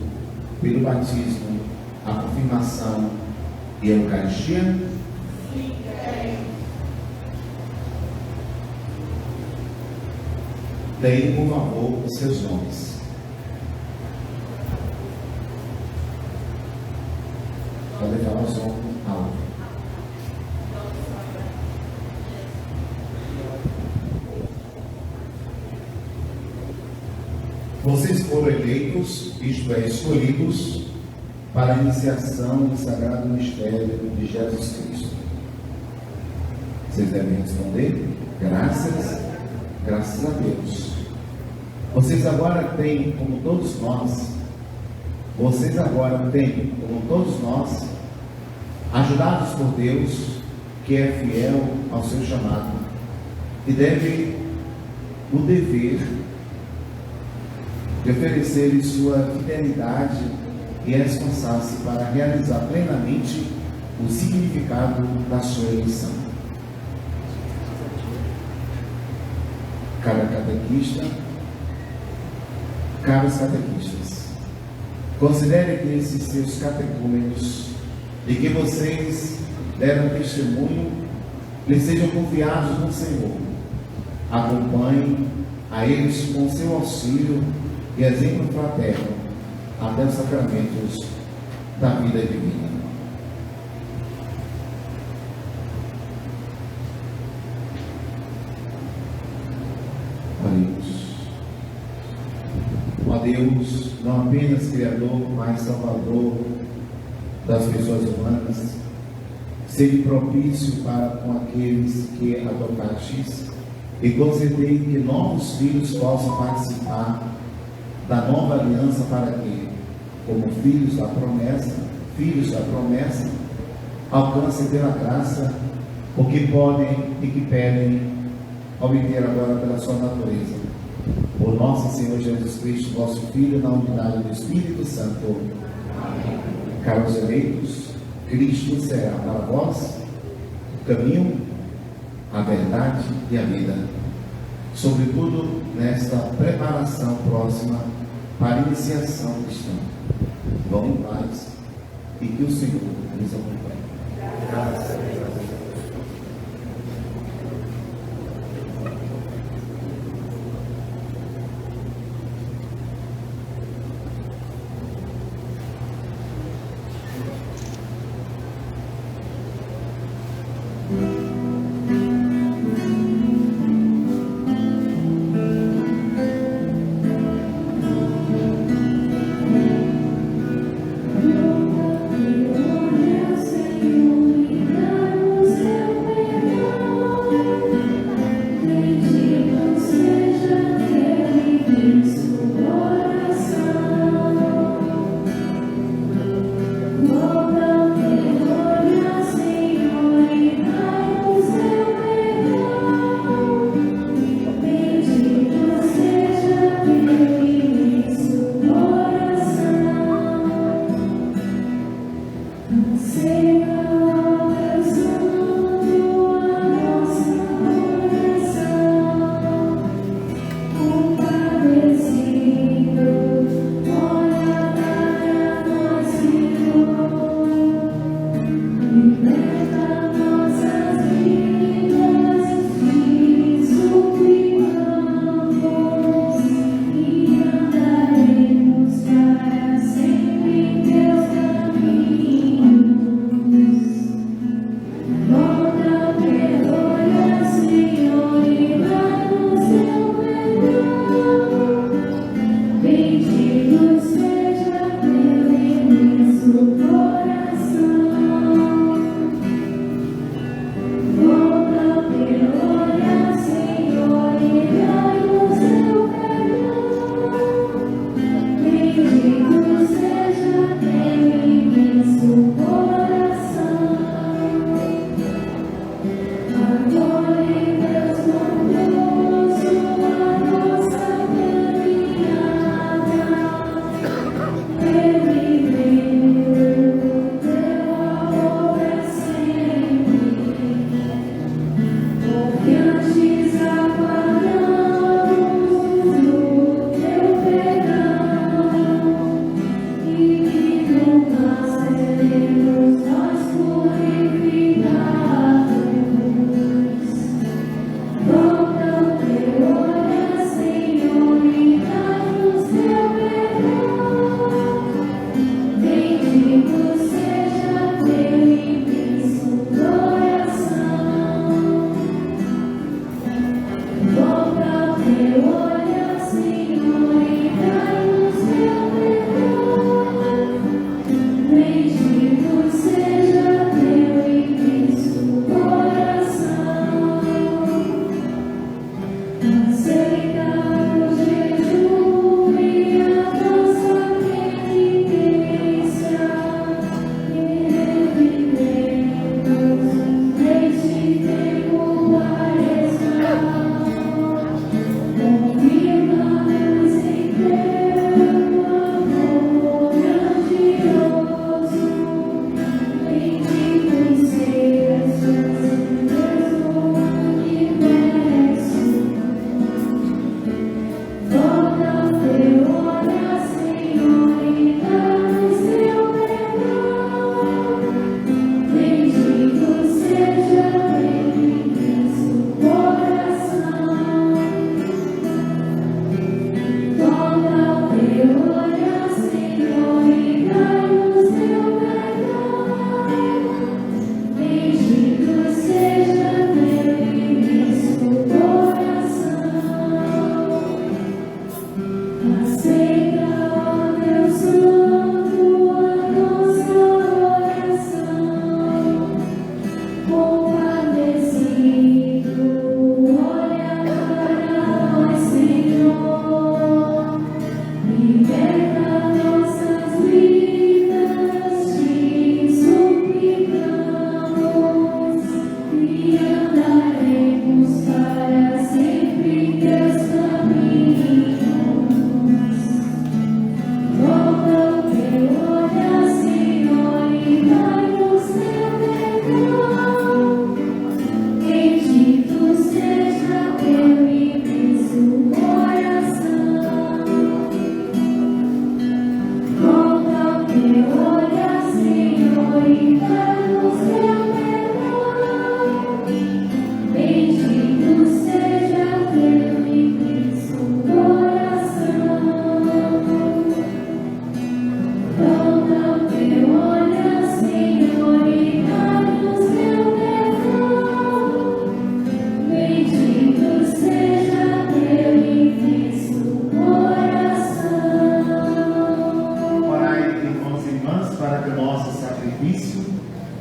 pelo batismo, a confirmação e a Eucaristia? Sim, queremos. Deem, por favor, os seus nomes. Podem falar o som alto. Vocês foram eleitos, isto é, escolhidos, para a iniciação do Sagrado Mistério de Jesus Cristo. Vocês devem responder: graças a Deus. Vocês agora têm, como todos nós, ajudados por Deus, que é fiel ao seu chamado, e devem o dever de oferecer sua fidelidade e esforçar-se para realizar plenamente o significado da sua eleição. Cada catequista, caros catequistas, considere que esses seus catecúmenos, de que vocês deram testemunho, lhes sejam confiados no Senhor. Acompanhem a eles com seu auxílio e exemplo fraterno até os sacramentos da vida divina. Oremos. Ó Deus, não apenas Criador, mas Salvador das pessoas humanas, seja propício para com aqueles que adoptastes e concedei que novos filhos possam participar da nova aliança, para que, como filhos da promessa, alcancem pela graça o que podem e que pedem obter agora pela sua natureza. Por nosso Senhor Jesus Cristo, vosso Filho, na unidade do Espírito Santo. Amém. Caros eleitos, Cristo será para vós o caminho, a verdade e a vida. Sobretudo nesta preparação próxima para a iniciação cristã. Vão em paz e que o Senhor nos acompanhe. Graças a Deus. Senhor,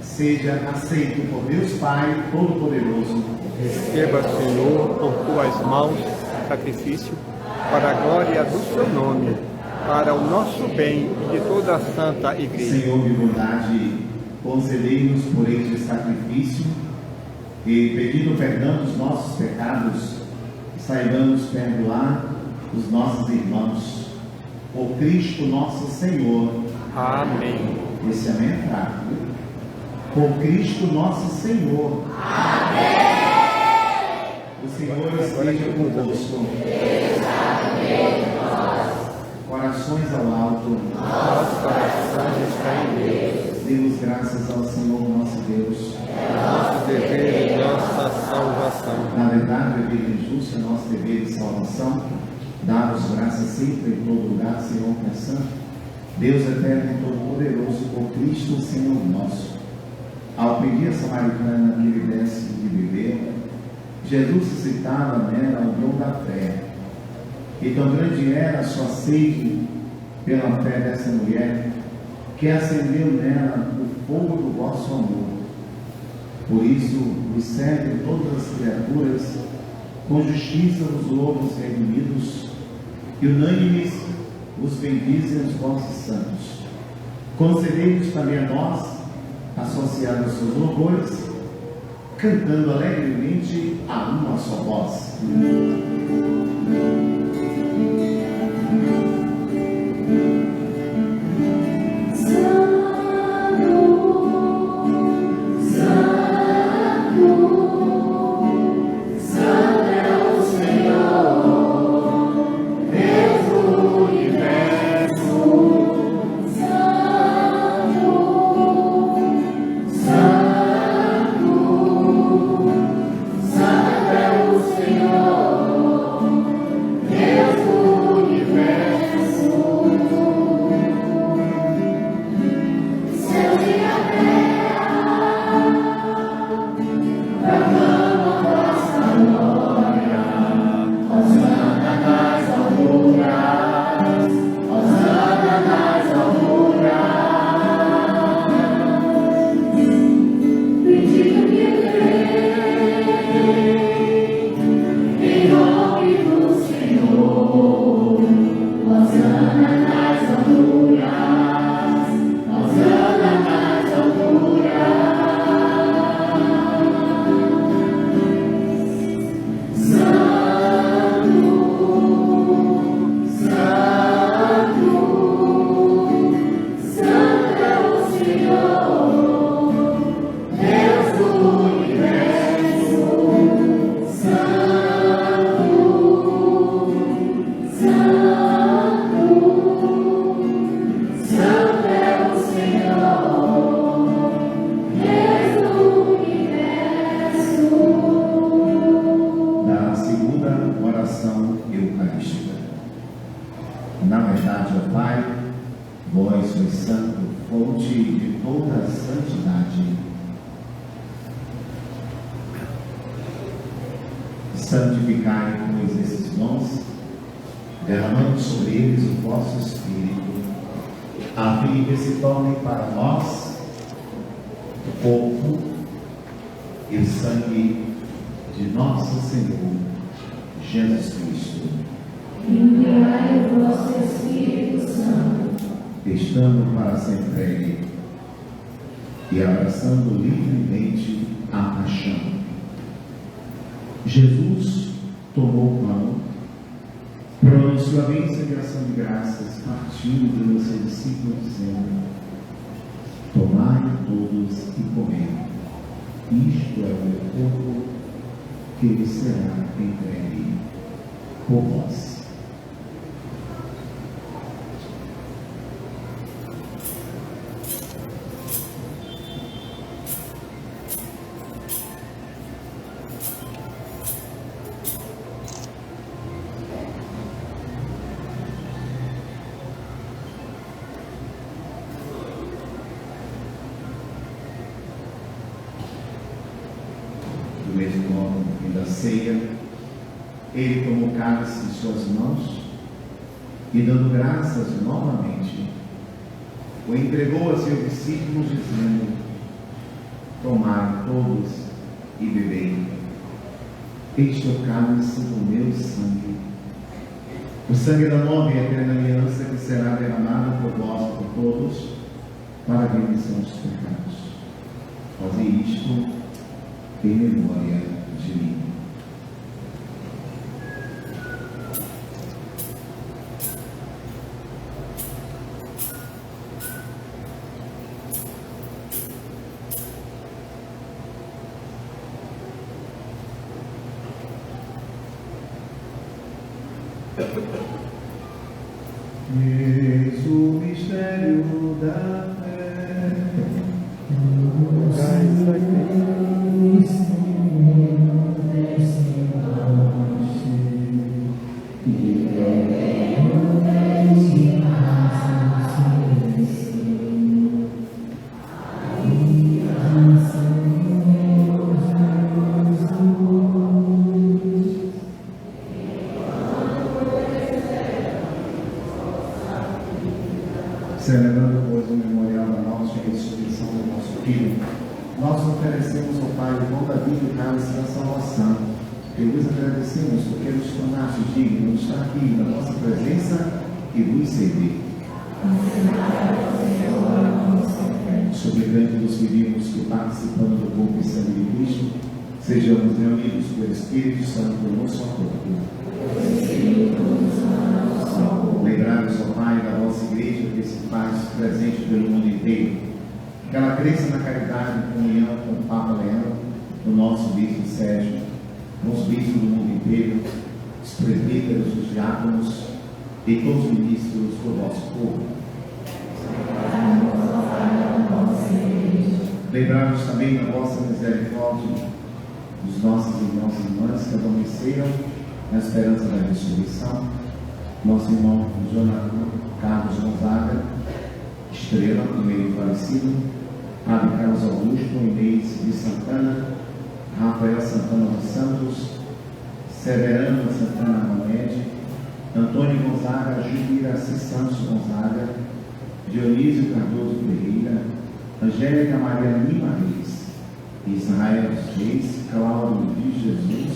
Seja aceito por Deus Pai Todo-Poderoso. Receba, Senhor, por tuas mãos sacrifício para a glória do seu nome, para o nosso bem e de toda a Santa Igreja. Senhor de bondade, concedei-nos por este sacrifício e, pedindo perdão dos nossos pecados, saibamos perdoar os nossos irmãos. Por Cristo nosso Senhor. Amém. Esse amém é fraco. Por Cristo nosso Senhor. Amém. O Senhor esteja convosco. Corações ao alto. Nosso coração está em Deus. Demos graças ao Senhor nosso Deus. É nosso dever e nossa salvação. Na verdade, dever e justo é nosso dever de salvação. Dá-nos graças sempre em todo lugar, Senhor que é santo, Deus eterno e todo-poderoso, por Cristo, Senhor nosso. Ao pedir a samaritana que lhe desse de beber, Jesus suscitava nela o dom da fé. E tão grande era a sua sede pela fé dessa mulher, que acendeu nela o fogo do vosso amor. Por isso, vos servem todas as criaturas, com justiça vos louvam os redimidos, e unânimes vos bendizem os vossos santos. Concedei-nos também a nós, associados aos seus louvores, cantando alegremente a uma só voz. Na verdade, ó Pai, vós sois santo, fonte de toda a santidade. Santificai, pois, esses dons, derramando sobre eles o vosso Espírito, a fim que se tornem para nós o corpo e o sangue de nosso Senhor Jesus Cristo. Enviai o vosso Espírito Santo, estando para sempre entregue e abraçando livremente a paixão. Jesus tomou o pão, pronunciou a bênção de ação de graças, partiu dos seus discípulos, dizendo: tomai todos e comei, isto é o meu corpo que será entregue por vós. mesmo modo, no fim da ceia, ele tomou o cálice em suas mãos e, dando graças novamente, o entregou a seus discípulos, dizendo: tomai todos e bebei. Este é o cálice do meu sangue, o sangue da nova e eterna aliança, que será derramado por vós e por todos para a remissão dos pecados. Fazei isto em memória de mim. Eis o mistério da fé. Celebrando, pois, o memorial da nossa ressurreição do nosso Filho, nós oferecemos ao Pai o pão da vida e o cálice da salvação. E vos agradecemos porque nos tornaste dignos de estar aqui na vossa presença e vos servir. Suplicante-vos pedimos que, participando do corpo e sangue de Cristo, sejamos reunidos pelo Espírito Santo no nosso corpo. Lembrados, ó Pai, da vossa igreja que se faz presente pelo mundo inteiro, que ela cresça na caridade e comunhão com o Papa Leão, o nosso bispo Sérgio, com os bispos do mundo inteiro, os presbíteros, os diáconos e todos os ministros do vosso povo. Lembrados também da vossa misericórdia dos nossos irmãos e irmãs que adormeceram na esperança da ressurreição. Nosso irmão Jonathan Carlos Gonzaga Estrela, primeiro falecido, Padre Carlos Augusto Inês de Santana, Rafael Santana dos Santos, Severano Santana Momed, Antônio Gonzaga Jubiraci Santos Gonzaga, Dionísio Cardoso Ferreira, Angélica Maria Lima Reis, Israel dos Reis, Cláudio de Jesus,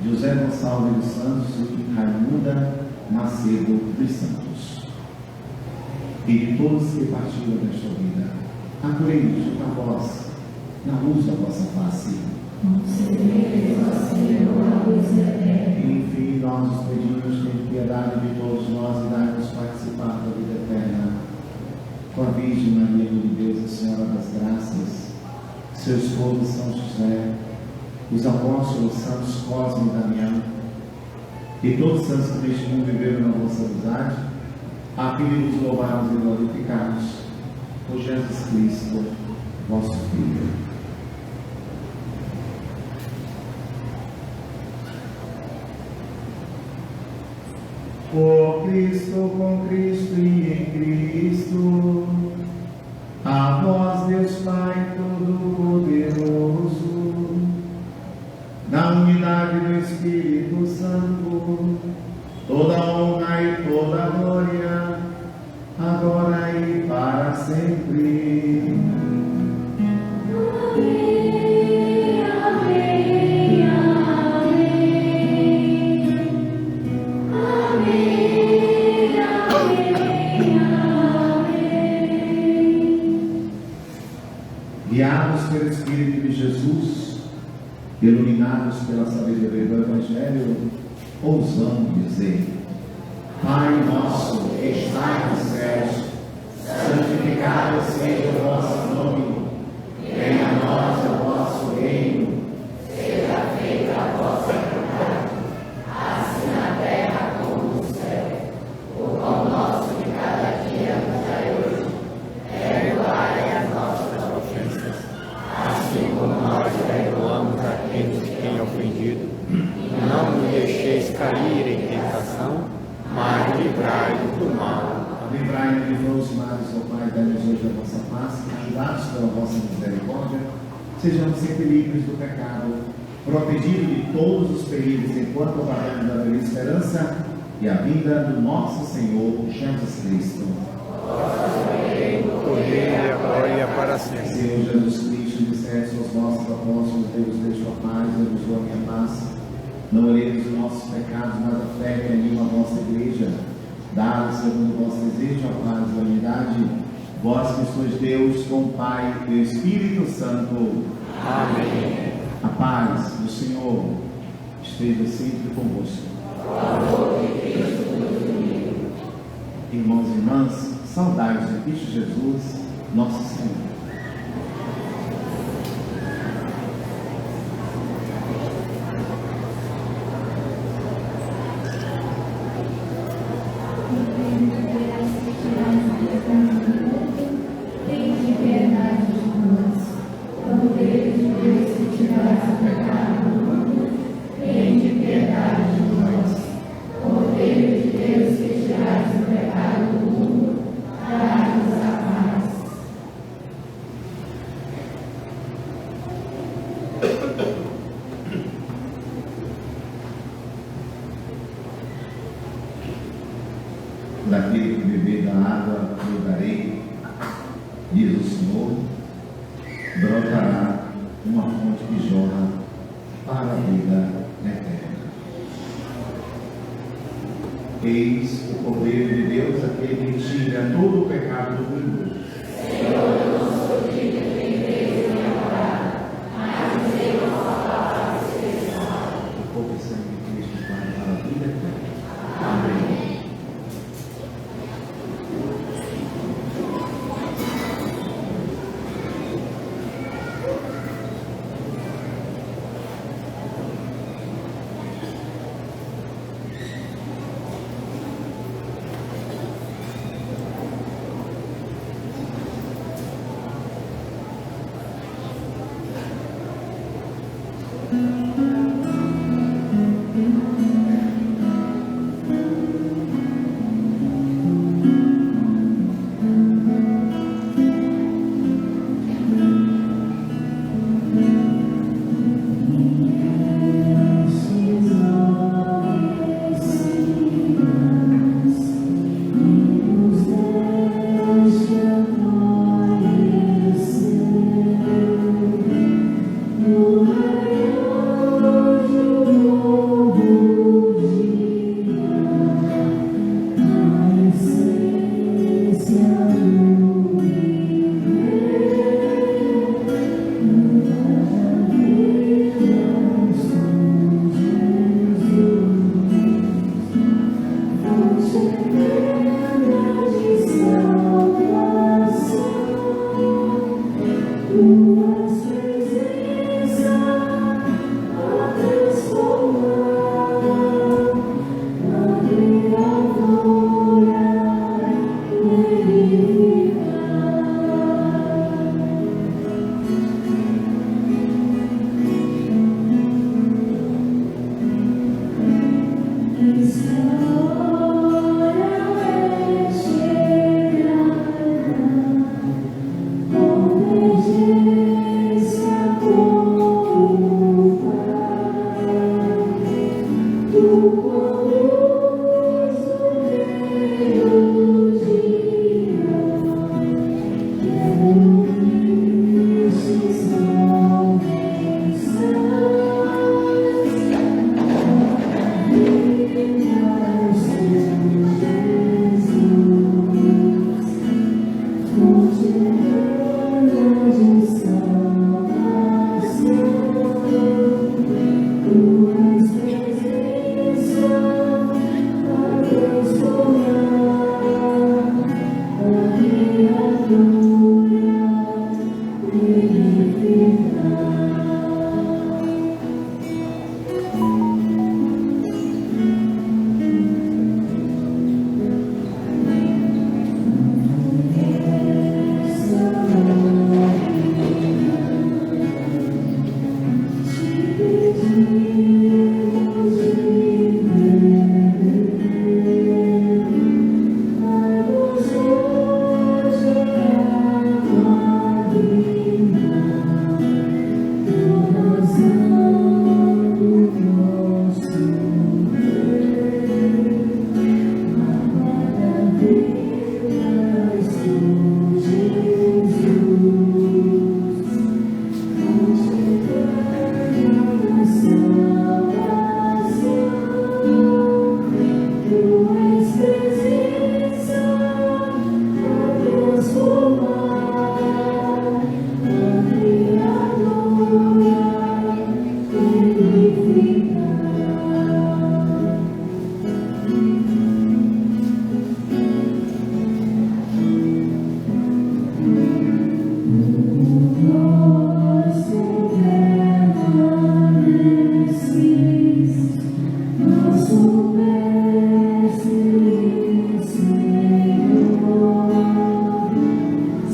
José Gonçalves dos Santos e Raimunda Macedo dos Santos, e de todos que partiram desta vida, acolhei-nos junto a vós, na luz da vossa face. E, enfim, nós os pedimos, tem piedade de todos nós e dai-nos participar da vida eterna. Com a Virgem Maria, Mãe de Deus, a Senhora das Graças, seu esposo São José, os apóstolos Santos Cosme e Damião, e todos os santos que neste mundo viveram na vossa amizade, a fim de vos louvarmos e glorificarmos por Jesus Cristo, vosso Filho. Por Cristo, com Cristo e em Cristo, a vós, Deus Pai Todo-Poderoso, na unidade do Espírito Santo, toda honra e toda glória, agora e para sempre. Amém, amém, amém, amém, amém, amém. Guiados pelo Espírito de Jesus, iluminados pela sabedoria do Evangelho, ousamos dizer: Pai nosso que estais nos céus, santificado seja o vosso nome, venha a nós o vosso reino, seja feita a vossa vontade, assim na terra como no céu. O pão nosso de cada dia nos dai hoje, perdoai as nossas ofensas, assim como nós perdoamos a quem ofendido. Não nos deixeis cair em tentação, mas livrai-nos do mal. Livrai-nos de todos os males, ó Pai, dai-nos hoje a vossa paz, ajudados pela vossa misericórdia, sejamos sempre livres do pecado protegido de todos os perigos, enquanto aguardamos a bela esperança e a vinda do nosso Senhor Jesus Cristo. O poder e a glória para sempre. Senhor Jesus Cristo, disseste aos vossos apóstolos, Deus deixa a paz, eu vos dou a minha paz. Não olheis os nossos pecados, mas a fé que anima a vossa igreja. Dá-lhe, segundo o vosso desejo, a paz e a unidade. Vós que sois Deus, com o Pai e o Espírito Santo. Amém. A paz do Senhor esteja sempre convosco. Irmãos e irmãs, saudai-vos de Cristo Jesus, nosso Senhor. Daquele que beber da água que eu darei, diz o Senhor, brotará uma fonte que jorra para a vida eterna. Eis o poder de Deus, aquele que tira todo o pecado do mundo. Senhor, eu não sou digno de entender a minha palavra, mas dizei uma palavra a expressão. O corpo e sangue de Cristo para a vida eterna. Amém.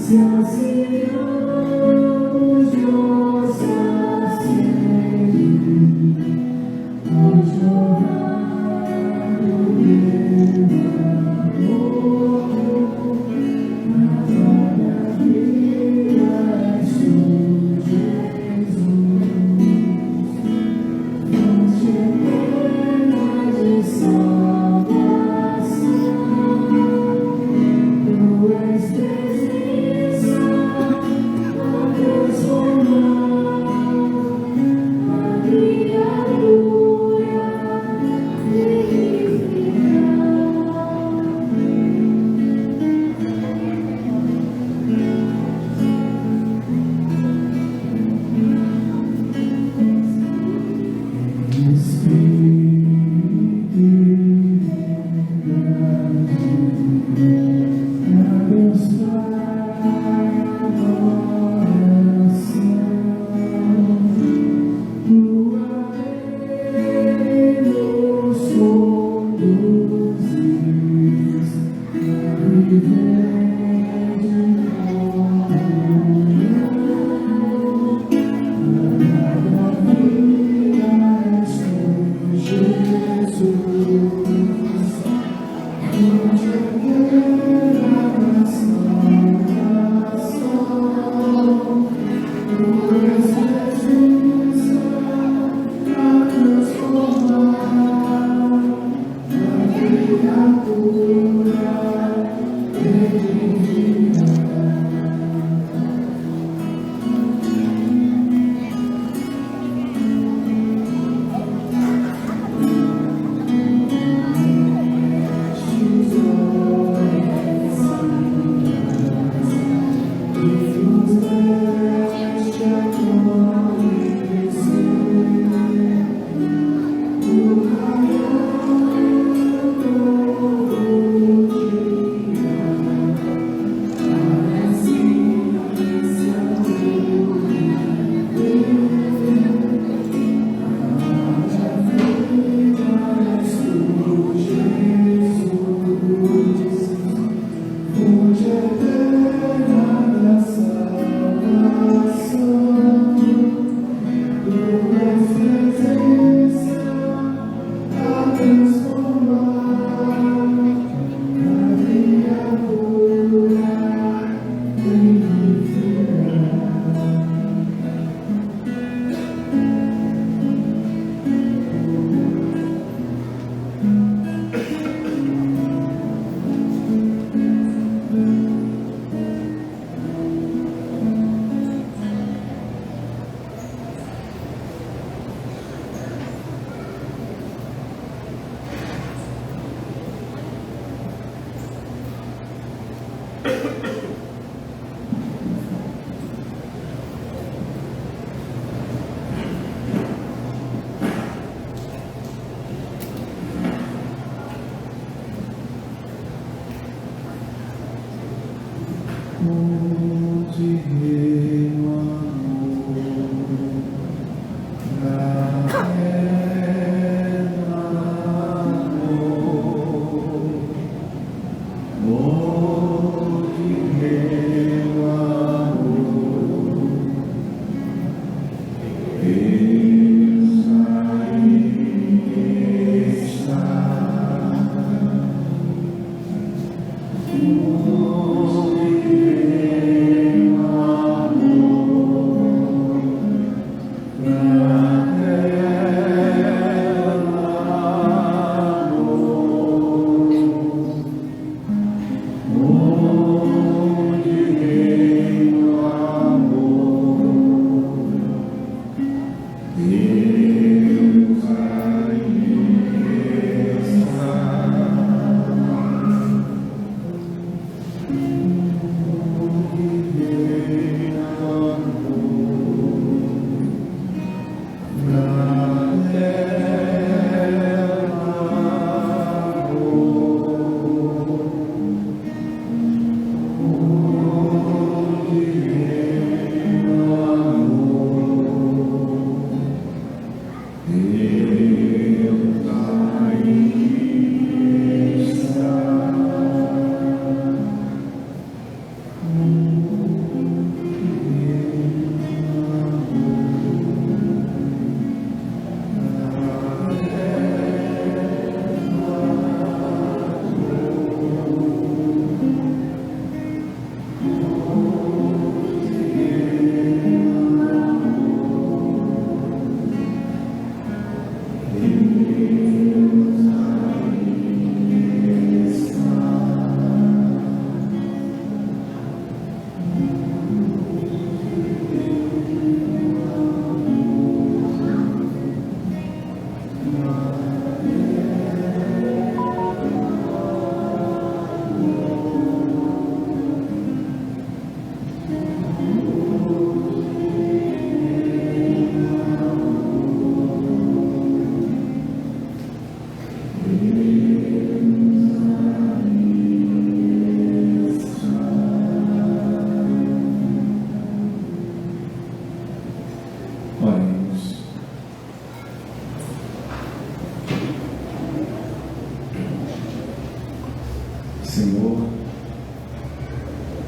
Oh,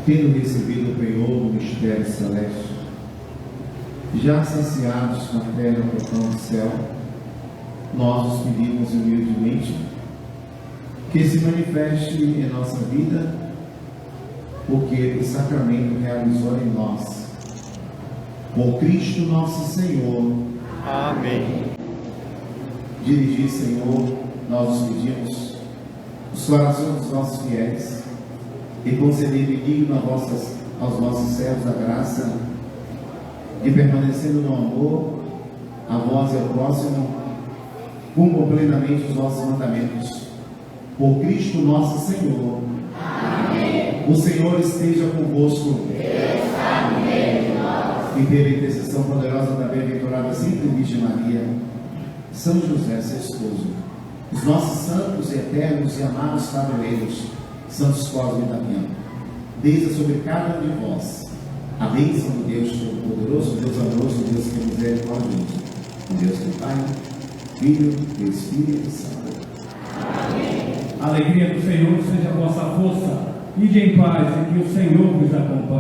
tendo recebido o penhor do mistério celeste, já saciados com a terra do pão do céu, nós os pedimos humildemente que se manifeste em nossa vida, porque o sacramento realizou em nós. Por Cristo nosso Senhor. Amém. Dirigi, Senhor, nós os pedimos, os corações dos nossos fiéis, e conceder digno aos nossos servos a graça de, permanecendo no amor a vós e ao próximo, cumpram plenamente os nossos mandamentos. Por Cristo nosso Senhor. Amém. O Senhor esteja convosco. Está no meio de nós. E pela intercessão poderosa da bem-aventurada sempre Virgem Maria, São José, seu esposo, os nossos santos, eternos e amados padroeiros, Santos Cosme e Damião, desça sobre cada um de vós a bênção do Deus Todo-Poderoso, Deus amoroso, Deus que é misericordioso, o Deus que é Pai, Filho e Espírito Santo. A alegria do Senhor seja a vossa força. Ide em paz e que o Senhor vos acompanhe.